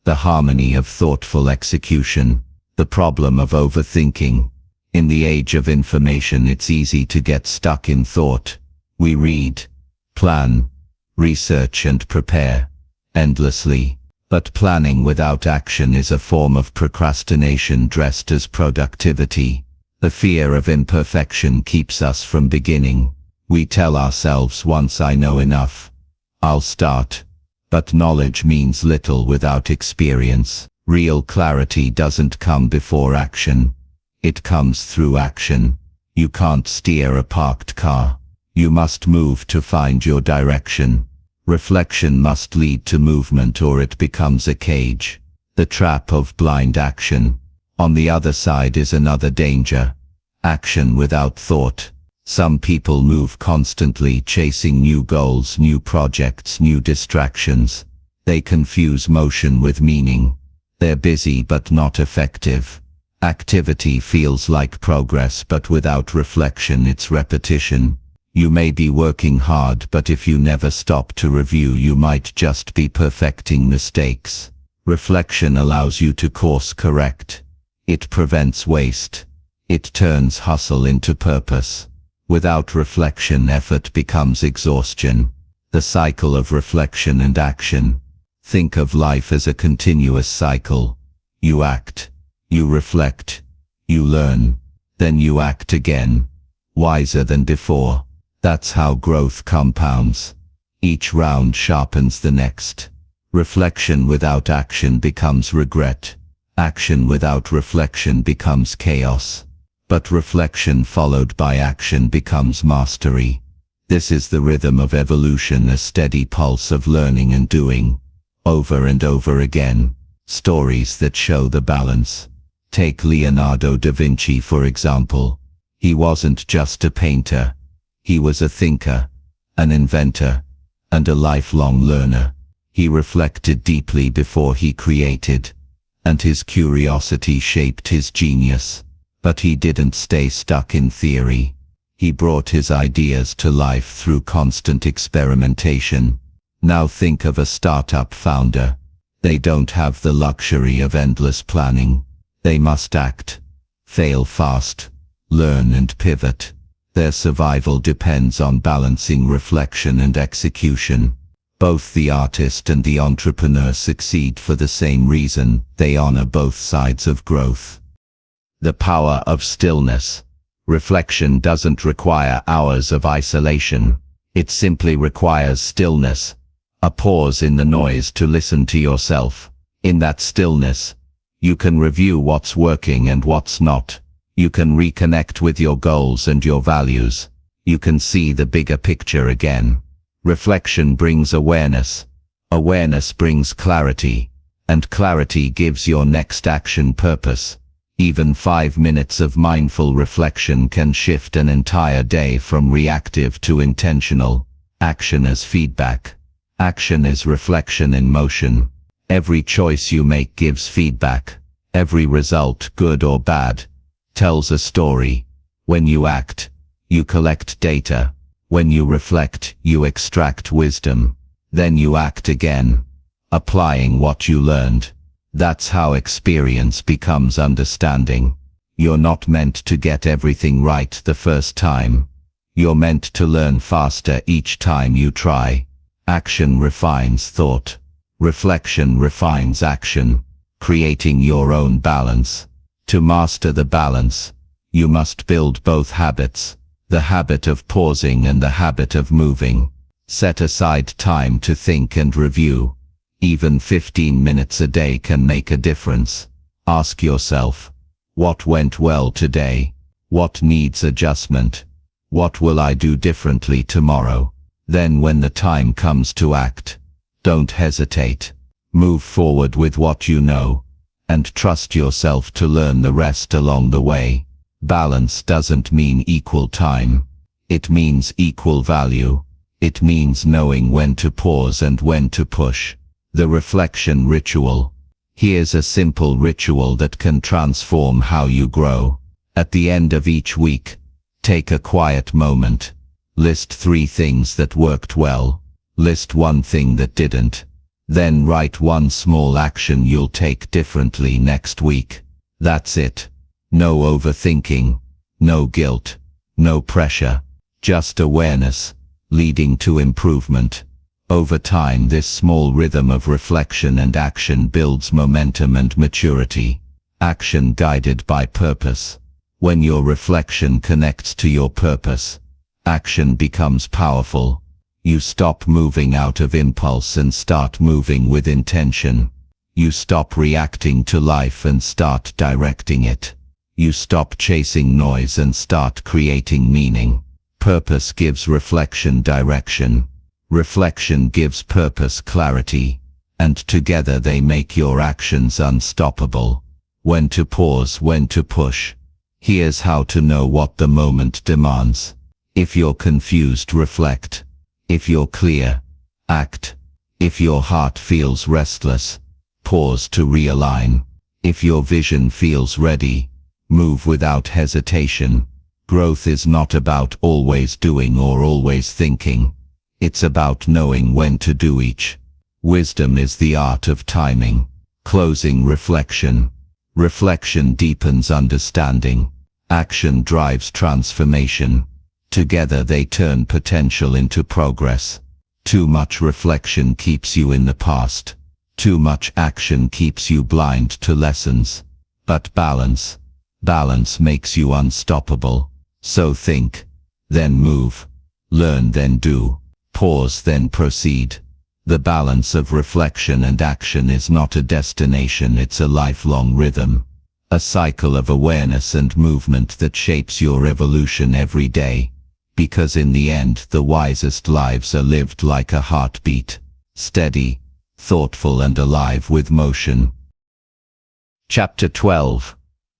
the harmony of thoughtful execution. The problem of overthinking. In the age of information, it's easy to get stuck in thought. We read, plan, research and prepare endlessly. But planning without action is a form of procrastination dressed as productivity. The fear of imperfection keeps us from beginning. We tell ourselves, once I know enough, I'll start. But knowledge means little without experience. Real clarity doesn't come before action. It comes through action. You can't steer a parked car. You must move to find your direction. Reflection must lead to movement or it becomes a cage. The trap of blind action. On the other side is another danger. Action without thought. Some people move constantly, chasing new goals, new projects, new distractions. They confuse motion with meaning. They're busy but not effective. Activity feels like progress, but without reflection it's repetition. You may be working hard, but if you never stop to review, you might just be perfecting mistakes. Reflection allows you to course correct. It prevents waste. It turns hustle into purpose. Without reflection, effort becomes exhaustion. The cycle of reflection and action. Think of life as a continuous cycle. You act, you reflect, you learn, then you act again, wiser than before. That's how growth compounds. Each round sharpens the next. Reflection without action becomes regret. Action without reflection becomes chaos. But reflection followed by action becomes mastery. This is the rhythm of evolution, a steady pulse of learning and doing, over and over again. Stories that show the balance. Take Leonardo da Vinci for example. He wasn't just a painter. He was a thinker, an inventor, and a lifelong learner. He reflected deeply before he created, and his curiosity shaped his genius. But he didn't stay stuck in theory. He brought his ideas to life through constant experimentation. Now think of a startup founder. They don't have the luxury of endless planning. They must act, fail fast, learn and pivot. Their survival depends on balancing reflection and execution. Both the artist and the entrepreneur succeed for the same reason. They honor both sides of growth. The power of stillness. Reflection doesn't require hours of isolation. It simply requires stillness, a pause in the noise to listen to yourself. In that stillness, you can review what's working and what's not. You can reconnect with your goals and your values. You can see the bigger picture again. Reflection brings awareness. Awareness brings clarity. And clarity gives your next action purpose. Even 5 minutes of mindful reflection can shift an entire day from reactive to intentional. Action as feedback. Action is reflection in motion. Every choice you make gives feedback. Every result, good or bad, tells a story. When you act, you collect data. When you reflect, you extract wisdom. Then you act again, applying what you learned. That's how experience becomes understanding. You're not meant to get everything right the first time. You're meant to learn faster each time you try. Action refines thought. Reflection refines action, creating your own balance. To master the balance, you must build both habits, the habit of pausing and the habit of moving. Set aside time to think and review. Even 15 minutes a day can make a difference. Ask yourself, what went well today? What needs adjustment? What will I do differently tomorrow? Then when the time comes to act, don't hesitate. Move forward with what you know, and trust yourself to learn the rest along the way. Balance doesn't mean equal time. It means equal value. It means knowing when to pause and when to push. The reflection ritual. Here's a simple ritual that can transform how you grow. At the end of each week, take a quiet moment. List 3 things that worked well. List 1 thing that didn't. Then write 1 small action you'll take differently next week. That's it. No overthinking, no guilt, no pressure, just awareness, leading to improvement. Over time, this small rhythm of reflection and action builds momentum and maturity. Action guided by purpose. When your reflection connects to your purpose, action becomes powerful. You stop moving out of impulse and start moving with intention. You stop reacting to life and start directing it. You stop chasing noise and start creating meaning. Purpose gives reflection direction. Reflection gives purpose clarity, and together they make your actions unstoppable. When to pause, when to push. Here's how to know what the moment demands. If you're confused, reflect. If you're clear, act. If your heart feels restless, pause to realign. If your vision feels ready, move without hesitation. Growth is not about always doing or always thinking. It's about knowing when to do each. Wisdom is the art of timing. Closing reflection. Reflection deepens understanding. Action drives transformation. Together they turn potential into progress. Too much reflection keeps you in the past. Too much action keeps you blind to lessons. But balance makes you unstoppable. So think, then move. Learn, then do. Pause, then proceed. The balance of reflection and action is not a destination, it's a lifelong rhythm. A cycle of awareness and movement that shapes your evolution every day. Because in the end, the wisest lives are lived like a heartbeat. Steady, thoughtful and alive with motion. Chapter 12.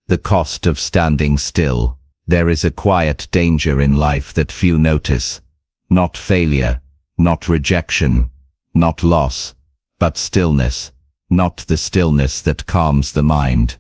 The Cost of Standing Still. There is a quiet danger in life that few notice. Not failure, not rejection, not loss, but stillness. Not the stillness that calms the mind,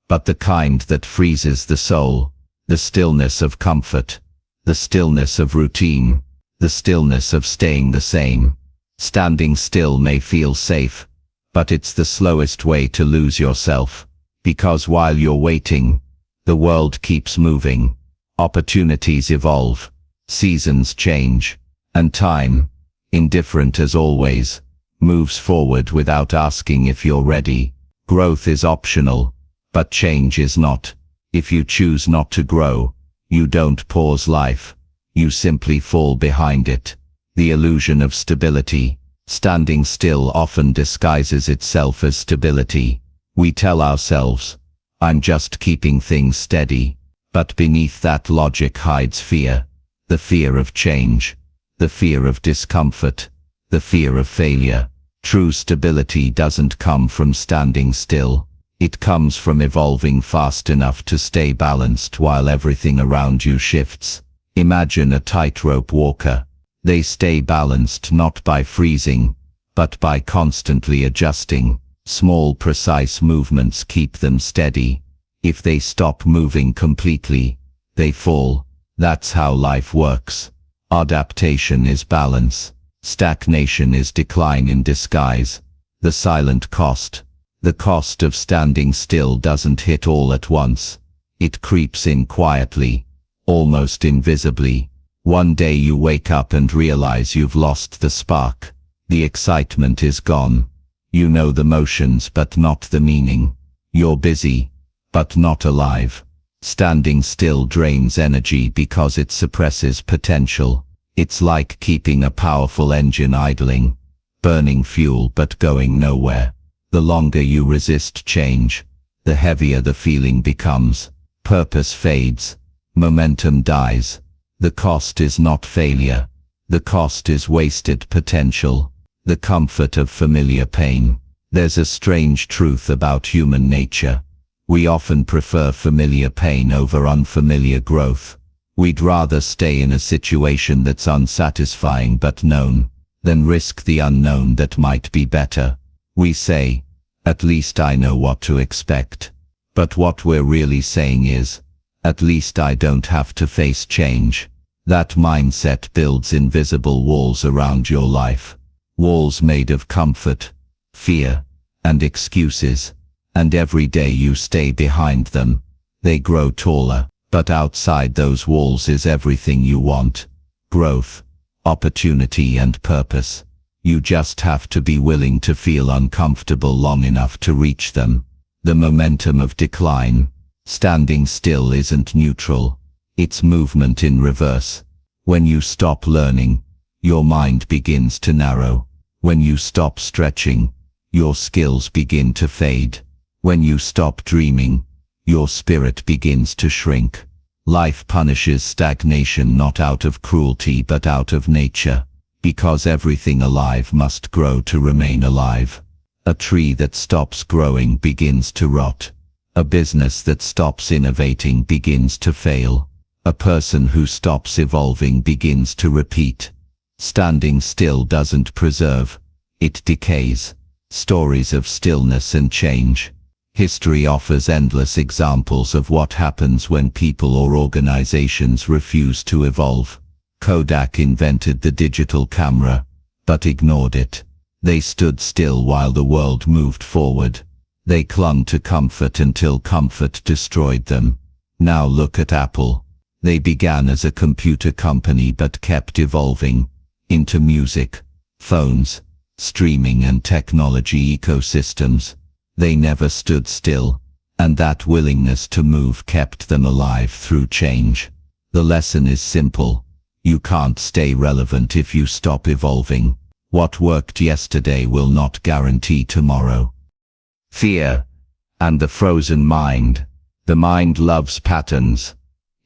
but the kind that freezes the soul. The stillness of comfort, the stillness of routine, the stillness of staying the same. Standing still may feel safe, but it's the slowest way to lose yourself. Because while you're waiting, the world keeps moving. Opportunities evolve, seasons change, and time, indifferent as always, moves forward without asking if you're ready. Growth is optional, but change is not. If you choose not to grow, you don't pause life, you simply fall behind it. The illusion of stability. Standing still often disguises itself as stability. We tell ourselves, I'm just keeping things steady. But beneath that logic hides fear. The fear of change. The fear of discomfort. The fear of failure. True stability doesn't come from standing still. It comes from evolving fast enough to stay balanced while everything around you shifts. Imagine a tightrope walker. They stay balanced not by freezing, but by constantly adjusting. Small precise movements keep them steady. If they stop moving completely, they fall. That's how life works. Adaptation is balance. Stagnation is decline in disguise. The silent cost. The cost of standing still doesn't hit all at once. It creeps in quietly, almost invisibly. One day you wake up and realize you've lost the spark. The excitement is gone. You know the motions but not the meaning. You're busy, but not alive. Standing still drains energy because it suppresses potential. It's like keeping a powerful engine idling, burning fuel but going nowhere. The longer you resist change, the heavier the feeling becomes. Purpose fades. Momentum dies. The cost is not failure. The cost is wasted potential. The comfort of familiar pain. There's a strange truth about human nature. We often prefer familiar pain over unfamiliar growth. We'd rather stay in a situation that's unsatisfying but known, than risk the unknown that might be better. We say, at least I know what to expect. But what we're really saying is, at least I don't have to face change. That mindset builds invisible walls around your life. Walls made of comfort, fear, and excuses. And every day you stay behind them, they grow taller. But outside those walls is everything you want. Growth, opportunity and purpose. You just have to be willing to feel uncomfortable long enough to reach them. The momentum of decline. Standing still isn't neutral. It's movement in reverse. When you stop learning, your mind begins to narrow. When you stop stretching, your skills begin to fade. When you stop dreaming, your spirit begins to shrink. Life punishes stagnation not out of cruelty but out of nature, because everything alive must grow to remain alive. A tree that stops growing begins to rot. A business that stops innovating begins to fail. A person who stops evolving begins to repeat. Standing still doesn't preserve, it decays. Stories of stillness and change. History offers endless examples of what happens when people or organizations refuse to evolve. Kodak invented the digital camera, but ignored it. They stood still while the world moved forward. They clung to comfort until comfort destroyed them. Now look at Apple. They began as a computer company but kept evolving into music, phones, streaming and technology ecosystems. They never stood still, and that willingness to move kept them alive through change. The lesson is simple. You can't stay relevant if you stop evolving. What worked yesterday will not guarantee tomorrow. Fear and the frozen mind. The mind loves patterns.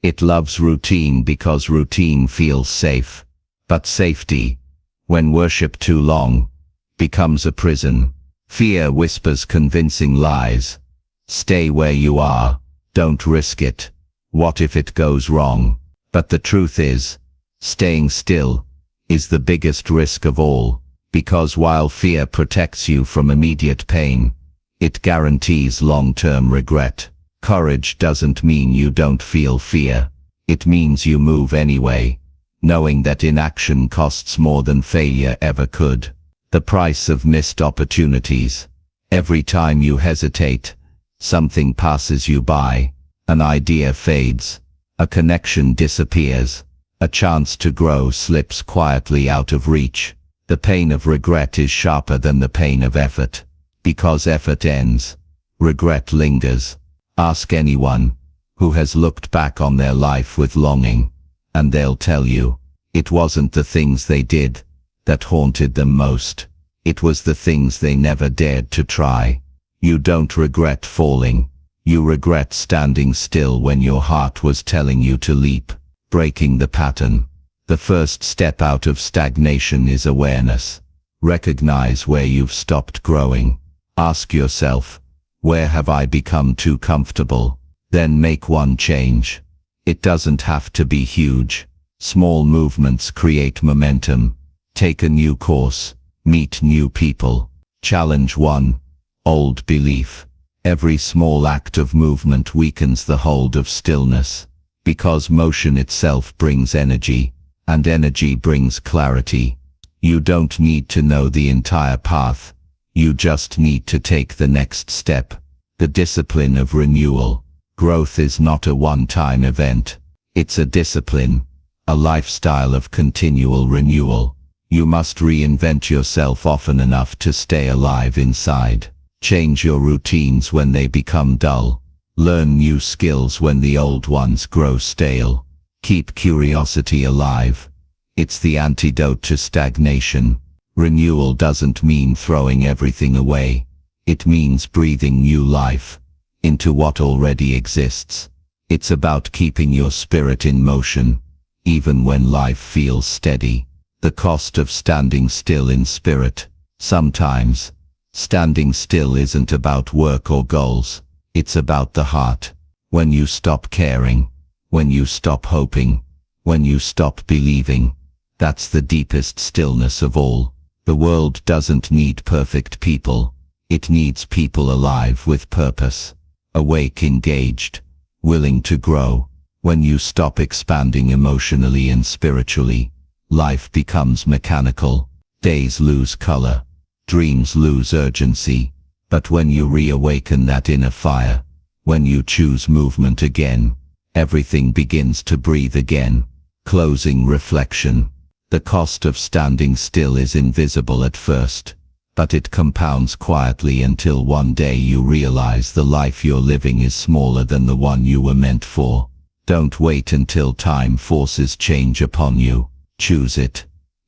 It loves routine because routine feels safe. But safety, when worshipped too long, becomes a prison. Fear whispers convincing lies. Stay where you are. Don't risk it. What if it goes wrong? But the truth is, staying still is the biggest risk of all, because while fear protects you from immediate pain, it guarantees long-term regret. Courage doesn't mean you don't feel fear. It means you move anyway, knowing that inaction costs more than failure ever could. The price of missed opportunities. Every time you hesitate, something passes you by. An idea fades. A connection disappears. A chance to grow slips quietly out of reach. The pain of regret is sharper than the pain of effort. Because effort ends, regret lingers. Ask anyone who has looked back on their life with longing, and they'll tell you, it wasn't the things they did that haunted them most. It was the things they never dared to try. You don't regret falling. You regret standing still when your heart was telling you to leap. Breaking the pattern. The first step out of stagnation is awareness. Recognize where you've stopped growing. Ask yourself, where have I become too comfortable? Then make one change. It doesn't have to be huge. Small movements create momentum. Take a new course. Meet new people. Challenge one old belief. Every small act of movement weakens the hold of stillness. Because motion itself brings energy, and energy brings clarity. You don't need to know the entire path. You just need to take the next step. The discipline of renewal. Growth is not a one-time event. It's a discipline, a lifestyle of continual renewal. You must reinvent yourself often enough to stay alive inside. Change your routines when they become dull. Learn new skills when the old ones grow stale. Keep curiosity alive. It's the antidote to stagnation. Renewal doesn't mean throwing everything away. It means breathing new life into what already exists. It's about keeping your spirit in motion, even when life feels steady. The cost of standing still in spirit. Sometimes, standing still isn't about work or goals. It's about the heart. When you stop caring, when you stop hoping, when you stop believing, that's the deepest stillness of all. The world doesn't need perfect people. It needs people alive with purpose, awake, engaged, willing to grow. When you stop expanding emotionally and spiritually, life becomes mechanical. Days lose color. Dreams lose urgency. But when you reawaken that inner fire, when you choose movement again, everything begins to breathe again. Closing reflection. The cost of standing still is invisible at first, but it compounds quietly until one day you realize the life you're living is smaller than the one you were meant for. Don't wait until time forces change upon you. Choose it.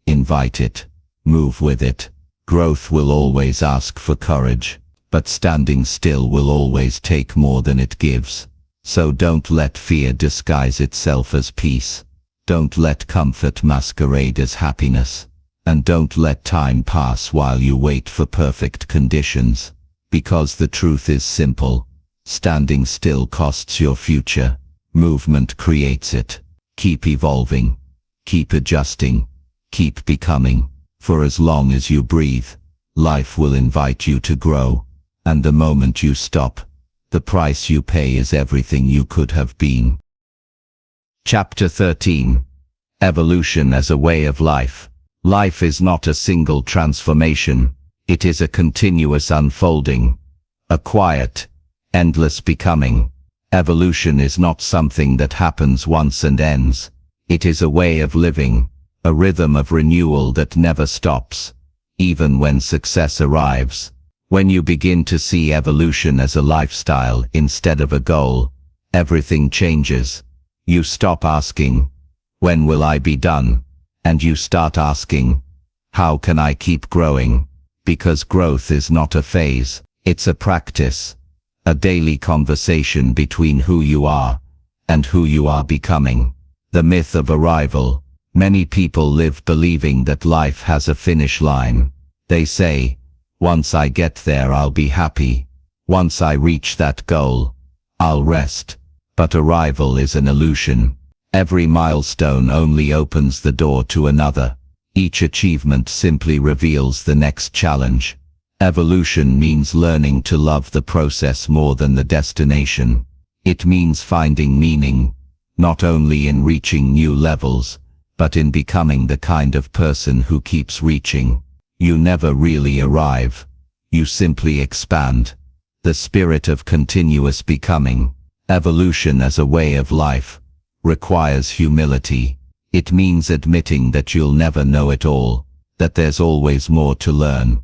Invite it. Move with it. Growth will always ask for courage, but standing still will always take more than it gives. So don't let fear disguise itself as peace. Don't let comfort masquerade as happiness. And don't let time pass while you wait for perfect conditions. Because the truth is simple. Standing still costs your future. Movement creates it. Keep evolving. Keep adjusting. Keep becoming. For as long as you breathe, life will invite you to grow. And the moment you stop, the price you pay is everything you could have been. Chapter 13. Evolution as a way of life. Life is not a single transformation. It is a continuous unfolding. A quiet, endless becoming. Evolution is not something that happens once and ends. It is a way of living, a rhythm of renewal that never stops, even when success arrives. When you begin to see evolution as a lifestyle instead of a goal, everything changes. You stop asking, "When will I be done?" and you start asking, "How can I keep growing?" Because growth is not a phase, it's a practice, a daily conversation between who you are and who you are becoming. The myth of arrival. Many people live believing that life has a finish line. They say, "Once I get there, I'll be happy. Once I reach that goal, I'll rest." But arrival is an illusion. Every milestone only opens the door to another. Each achievement simply reveals the next challenge. Evolution means learning to love the process more than the destination. It means finding meaning, not only in reaching new levels, but in becoming the kind of person who keeps reaching. You never really arrive. You simply expand. The spirit of continuous becoming. Evolution as a way of life requires humility. It means admitting that you'll never know it all, that there's always more to learn,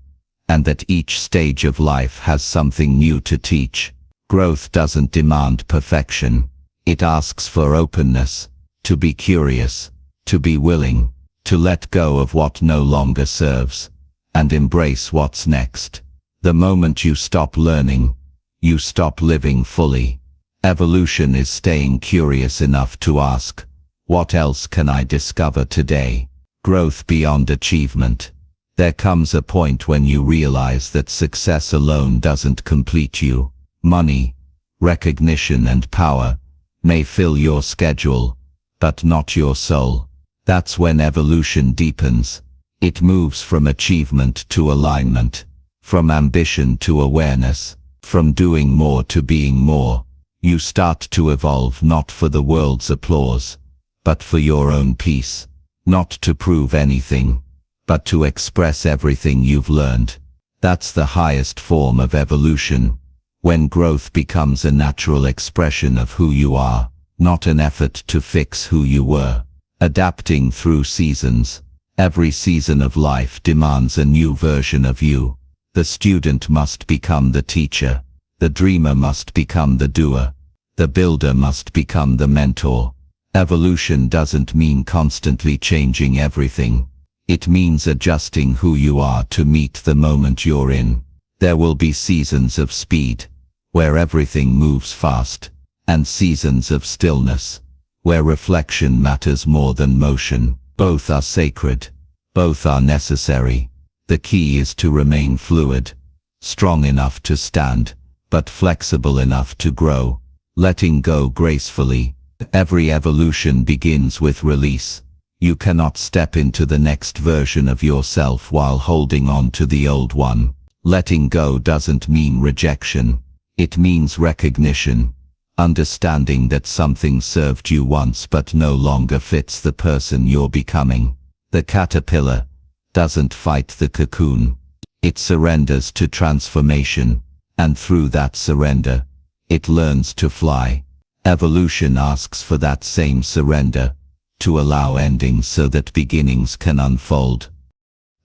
and that each stage of life has something new to teach. Growth doesn't demand perfection. It asks for openness, to be curious, to be willing, to let go of what no longer serves, and embrace what's next. The moment you stop learning, you stop living fully. Evolution is staying curious enough to ask, "What else can I discover today?" Growth beyond achievement. There comes a point when you realize that success alone doesn't complete you. Money, recognition and power may fill your schedule, but not your soul. That's when evolution deepens. It moves from achievement to alignment, from ambition to awareness, from doing more to being more. You start to evolve not for the world's applause, but for your own peace. Not to prove anything, but to express everything you've learned. That's the highest form of evolution, when growth becomes a natural expression of who you are, not an effort to fix who you were. Adapting through seasons. Every season of life demands a new version of you. The student must become the teacher. The dreamer must become the doer. The builder must become the mentor. Evolution doesn't mean constantly changing everything. It means adjusting who you are to meet the moment you're in. There will be seasons of speed, where everything moves fast, and seasons of stillness, where reflection matters more than motion. Both are sacred. Both are necessary. The key is to remain fluid, strong enough to stand, but flexible enough to grow, letting go gracefully. Every evolution begins with release. You cannot step into the next version of yourself while holding on to the old one. Letting go doesn't mean rejection. It means recognition. Understanding that something served you once but no longer fits the person you're becoming. The caterpillar doesn't fight the cocoon. It surrenders to transformation, and through that surrender, it learns to fly. Evolution asks for that same surrender, to allow endings so that beginnings can unfold.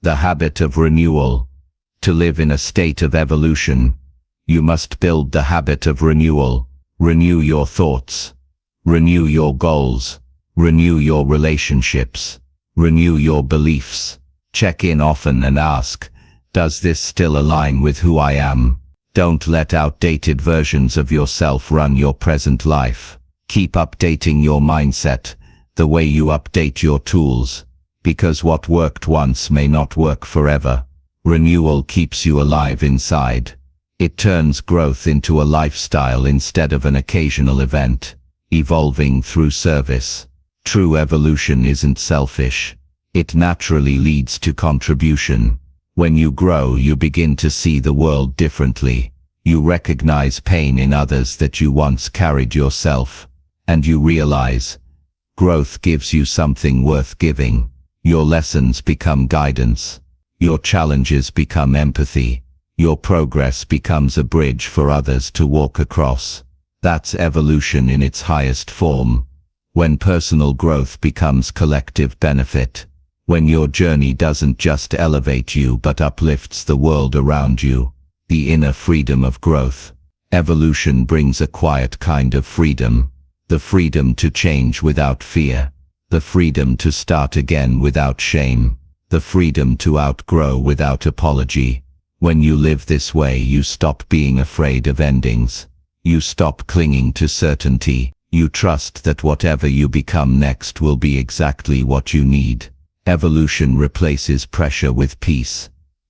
The habit of renewal. To live in a state of evolution, you must build the habit of renewal. Renew your thoughts. Renew your goals. Renew your relationships. Renew your beliefs. Check in often and ask, does this still align with who I am? Don't let outdated versions of yourself run your present life. Keep updating your mindset, the way you update your tools, because what worked once may not work forever. Renewal keeps you alive inside. It turns growth into a lifestyle instead of an occasional event, evolving through service. True evolution isn't selfish. It naturally leads to contribution. When you grow, you begin to see the world differently. You recognize pain in others that you once carried yourself, and you realize growth gives you something worth giving. Your lessons become guidance. Your challenges become empathy. Your progress becomes a bridge for others to walk across. That's evolution in its highest form, when personal growth becomes collective benefit. When your journey doesn't just elevate you but uplifts the world around you, the inner freedom of growth. Evolution brings a quiet kind of freedom, the freedom to change without fear, the freedom to start again without shame, the freedom to outgrow without apology. When you live this way, you stop being afraid of endings. You stop clinging to certainty. You trust that whatever you become next will be exactly what you need. Evolution replaces pressure with peace.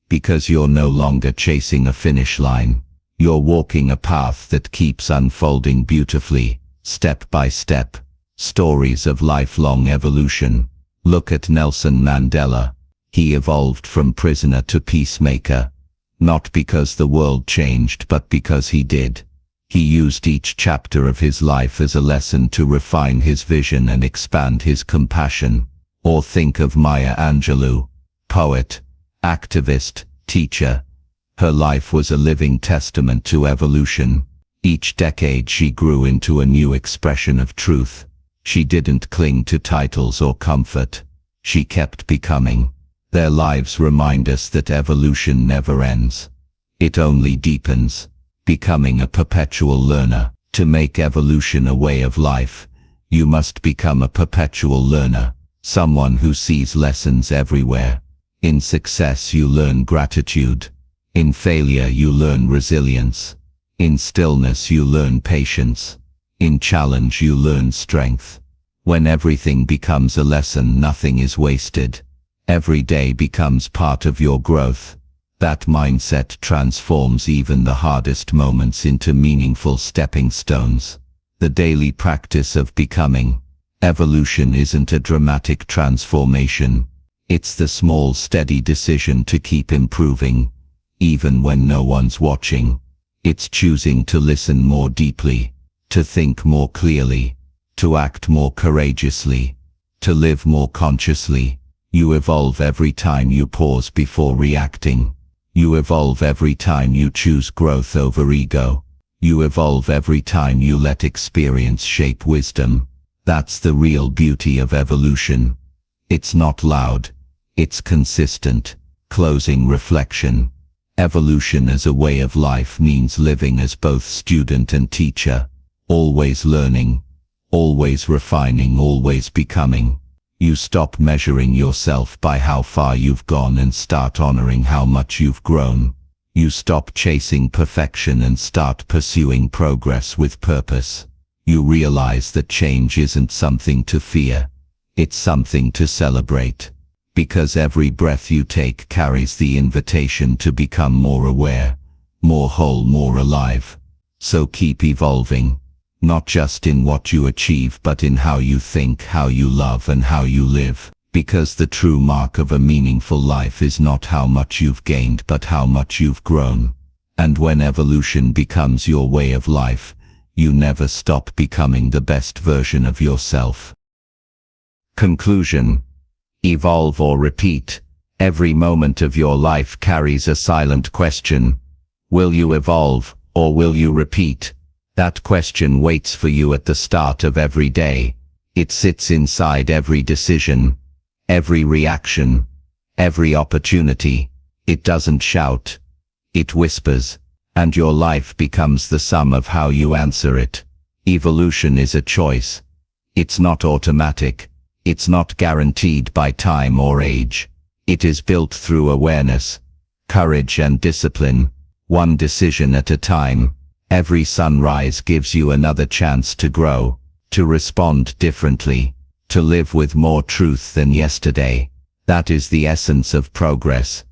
Because you're no longer chasing a finish line. You're walking a path that keeps unfolding beautifully, step by step. Stories of lifelong evolution. Look at Nelson Mandela. He evolved from prisoner to peacemaker. Not because the world changed, but because he did. He used each chapter of his life as a lesson to refine his vision and expand his compassion. Or think of Maya Angelou, poet, activist, teacher. Her life was a living testament to evolution. Each decade she grew into a new expression of truth. She didn't cling to titles or comfort. She kept becoming. Their lives remind us that evolution never ends. It only deepens. Becoming a perpetual learner. To make evolution a way of life, you must become a perpetual learner. Someone who sees lessons everywhere. In success you learn gratitude. In failure you learn resilience. In stillness you learn patience. In challenge you learn strength. When everything becomes a lesson, nothing is wasted. Every day becomes part of your growth. That mindset transforms even the hardest moments into meaningful stepping stones. The daily practice of becoming. Evolution isn't a dramatic transformation. It's the small, steady decision to keep improving, even when no one's watching. It's choosing to listen more deeply, to think more clearly, to act more courageously, to live more consciously. You evolve every time you pause before reacting. You evolve every time you choose growth over ego. You evolve every time you let experience shape wisdom. That's the real beauty of evolution. It's not loud. It's consistent. Closing reflection. Evolution as a way of life means living as both student and teacher. Always learning. Always refining. Always becoming. You stop measuring yourself by how far you've gone and start honoring how much you've grown. You stop chasing perfection and start pursuing progress with purpose. You realize that change isn't something to fear. It's something to celebrate. Because every breath you take carries the invitation to become more aware, more whole, more alive. So keep evolving. Not just in what you achieve, but in how you think, how you love, and how you live. Because the true mark of a meaningful life is not how much you've gained, but how much you've grown. And when evolution becomes your way of life, you never stop becoming the best version of yourself. Conclusion. Evolve or repeat. Every moment of your life carries a silent question. Will you evolve, or will you repeat? That question waits for you at the start of every day. It sits inside every decision, every reaction, every opportunity. It doesn't shout. It whispers, and your life becomes the sum of how you answer it. Evolution is a choice. It's not automatic. It's not guaranteed by time or age. It is built through awareness, courage and discipline, one decision at a time. Every sunrise gives you another chance to grow, to respond differently, to live with more truth than yesterday. That is the essence of progress.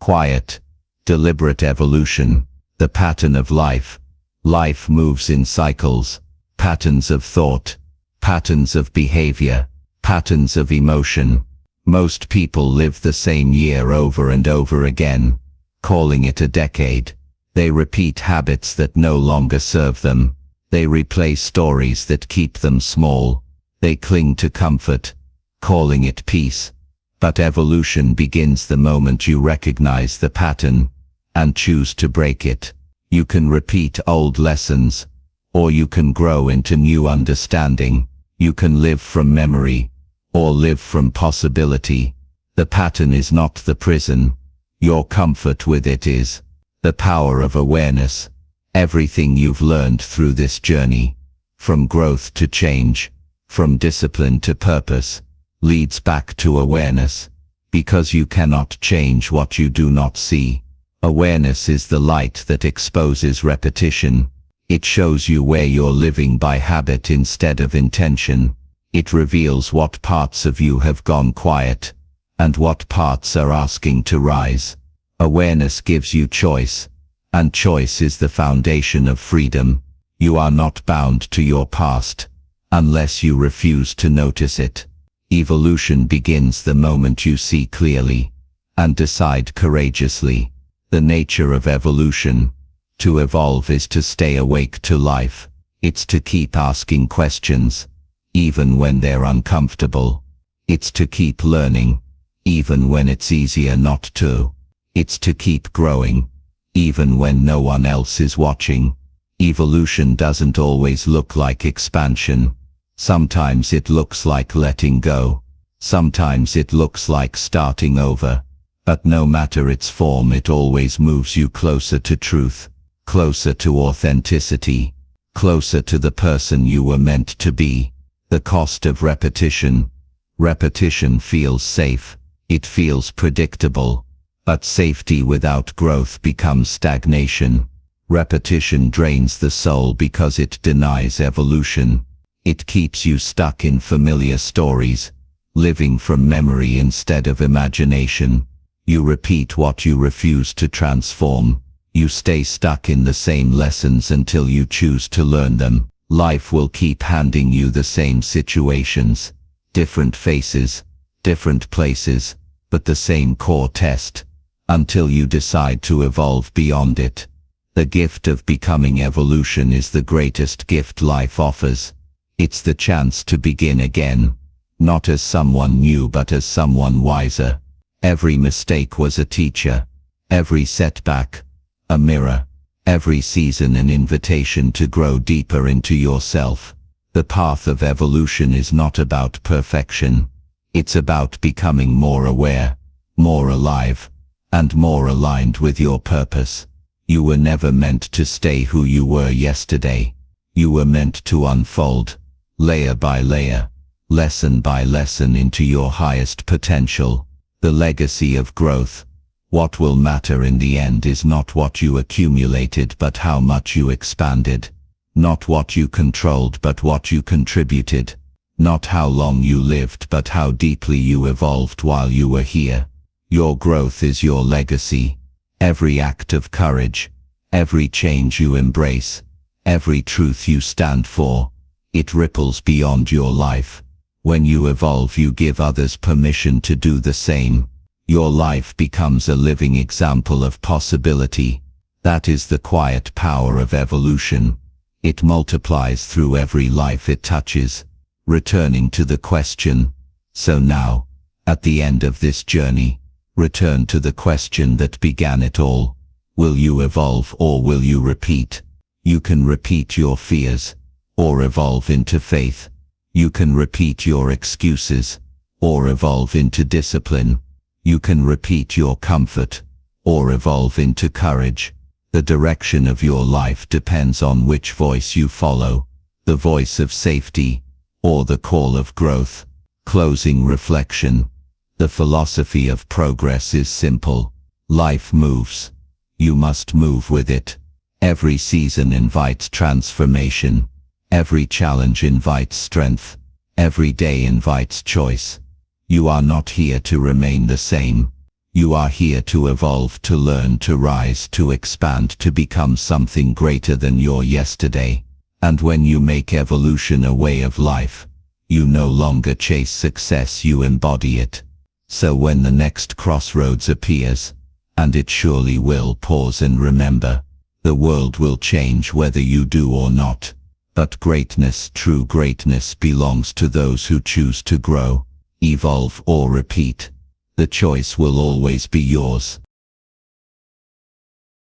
Quiet, deliberate evolution, the pattern of life. Life moves in cycles, patterns of thought, patterns of behavior, patterns of emotion. Most people live the same year over and over again, calling it a decade. They repeat habits that no longer serve them. They replay stories that keep them small. They cling to comfort, calling it peace. But evolution begins the moment you recognize the pattern and choose to break it. You can repeat old lessons, or you can grow into new understanding. You can live from memory, or live from possibility. The pattern is not the prison. Your comfort with it is. The power of awareness. Everything you've learned through this journey, from growth to change, from discipline to purpose, leads back to awareness. Because you cannot change what you do not see. Awareness is the light that exposes repetition. It shows you where you're living by habit instead of intention. It reveals what parts of you have gone quiet, and what parts are asking to rise. Awareness gives you choice, and choice is the foundation of freedom. You are not bound to your past, unless you refuse to notice it. Evolution begins the moment you see clearly, and decide courageously. The nature of evolution. To evolve is to stay awake to life. It's to keep asking questions, even when they're uncomfortable. It's to keep learning, even when it's easier not to. It's to keep growing, even when no one else is watching. Evolution doesn't always look like expansion. Sometimes it looks like letting go. Sometimes it looks like starting over. But no matter its form, it always moves you closer to truth, closer to authenticity, closer to the person you were meant to be. The cost of repetition. Repetition feels safe. It feels predictable. But safety without growth becomes stagnation. Repetition drains the soul because it denies evolution. It keeps you stuck in familiar stories, living from memory instead of imagination. You repeat what you refuse to transform. You stay stuck in the same lessons until you choose to learn them. Life will keep handing you the same situations, different faces, different places, but the same core test, until you decide to evolve beyond it. The gift of becoming evolution is the greatest gift life offers. It's the chance to begin again, not as someone new but as someone wiser. Every mistake was a teacher, every setback, a mirror, every season an invitation to grow deeper into yourself. The path of evolution is not about perfection. It's about becoming more aware, more alive, and more aligned with your purpose. You were never meant to stay who you were yesterday. You were meant to unfold, layer by layer, lesson by lesson into your highest potential. The legacy of growth. What will matter in the end is not what you accumulated but how much you expanded. Not what you controlled but what you contributed. Not how long you lived but how deeply you evolved while you were here. Your growth is your legacy. Every act of courage, every change you embrace, every truth you stand for, it ripples beyond your life. When you evolve, you give others permission to do the same. Your life becomes a living example of possibility. That is the quiet power of evolution. It multiplies through every life it touches. Returning to the question, so now, at the end of this journey, return to the question that began it all. Will you evolve or will you repeat? You can repeat your fears, or evolve into faith. You can repeat your excuses, or evolve into discipline. You can repeat your comfort, or evolve into courage. The direction of your life depends on which voice you follow, the voice of safety, or the call of growth. Closing reflection. The philosophy of progress is simple. Life moves. You must move with it. Every season invites transformation. Every challenge invites strength. Every day invites choice. You are not here to remain the same. You are here to evolve, to learn, to rise, to expand, to become something greater than your yesterday. And when you make evolution a way of life, you no longer chase success, you embody it. So when the next crossroads appears, and it surely will, pause and remember, the world will change whether you do or not. But greatness, true greatness, belongs to those who choose to grow, evolve or repeat. The choice will always be yours.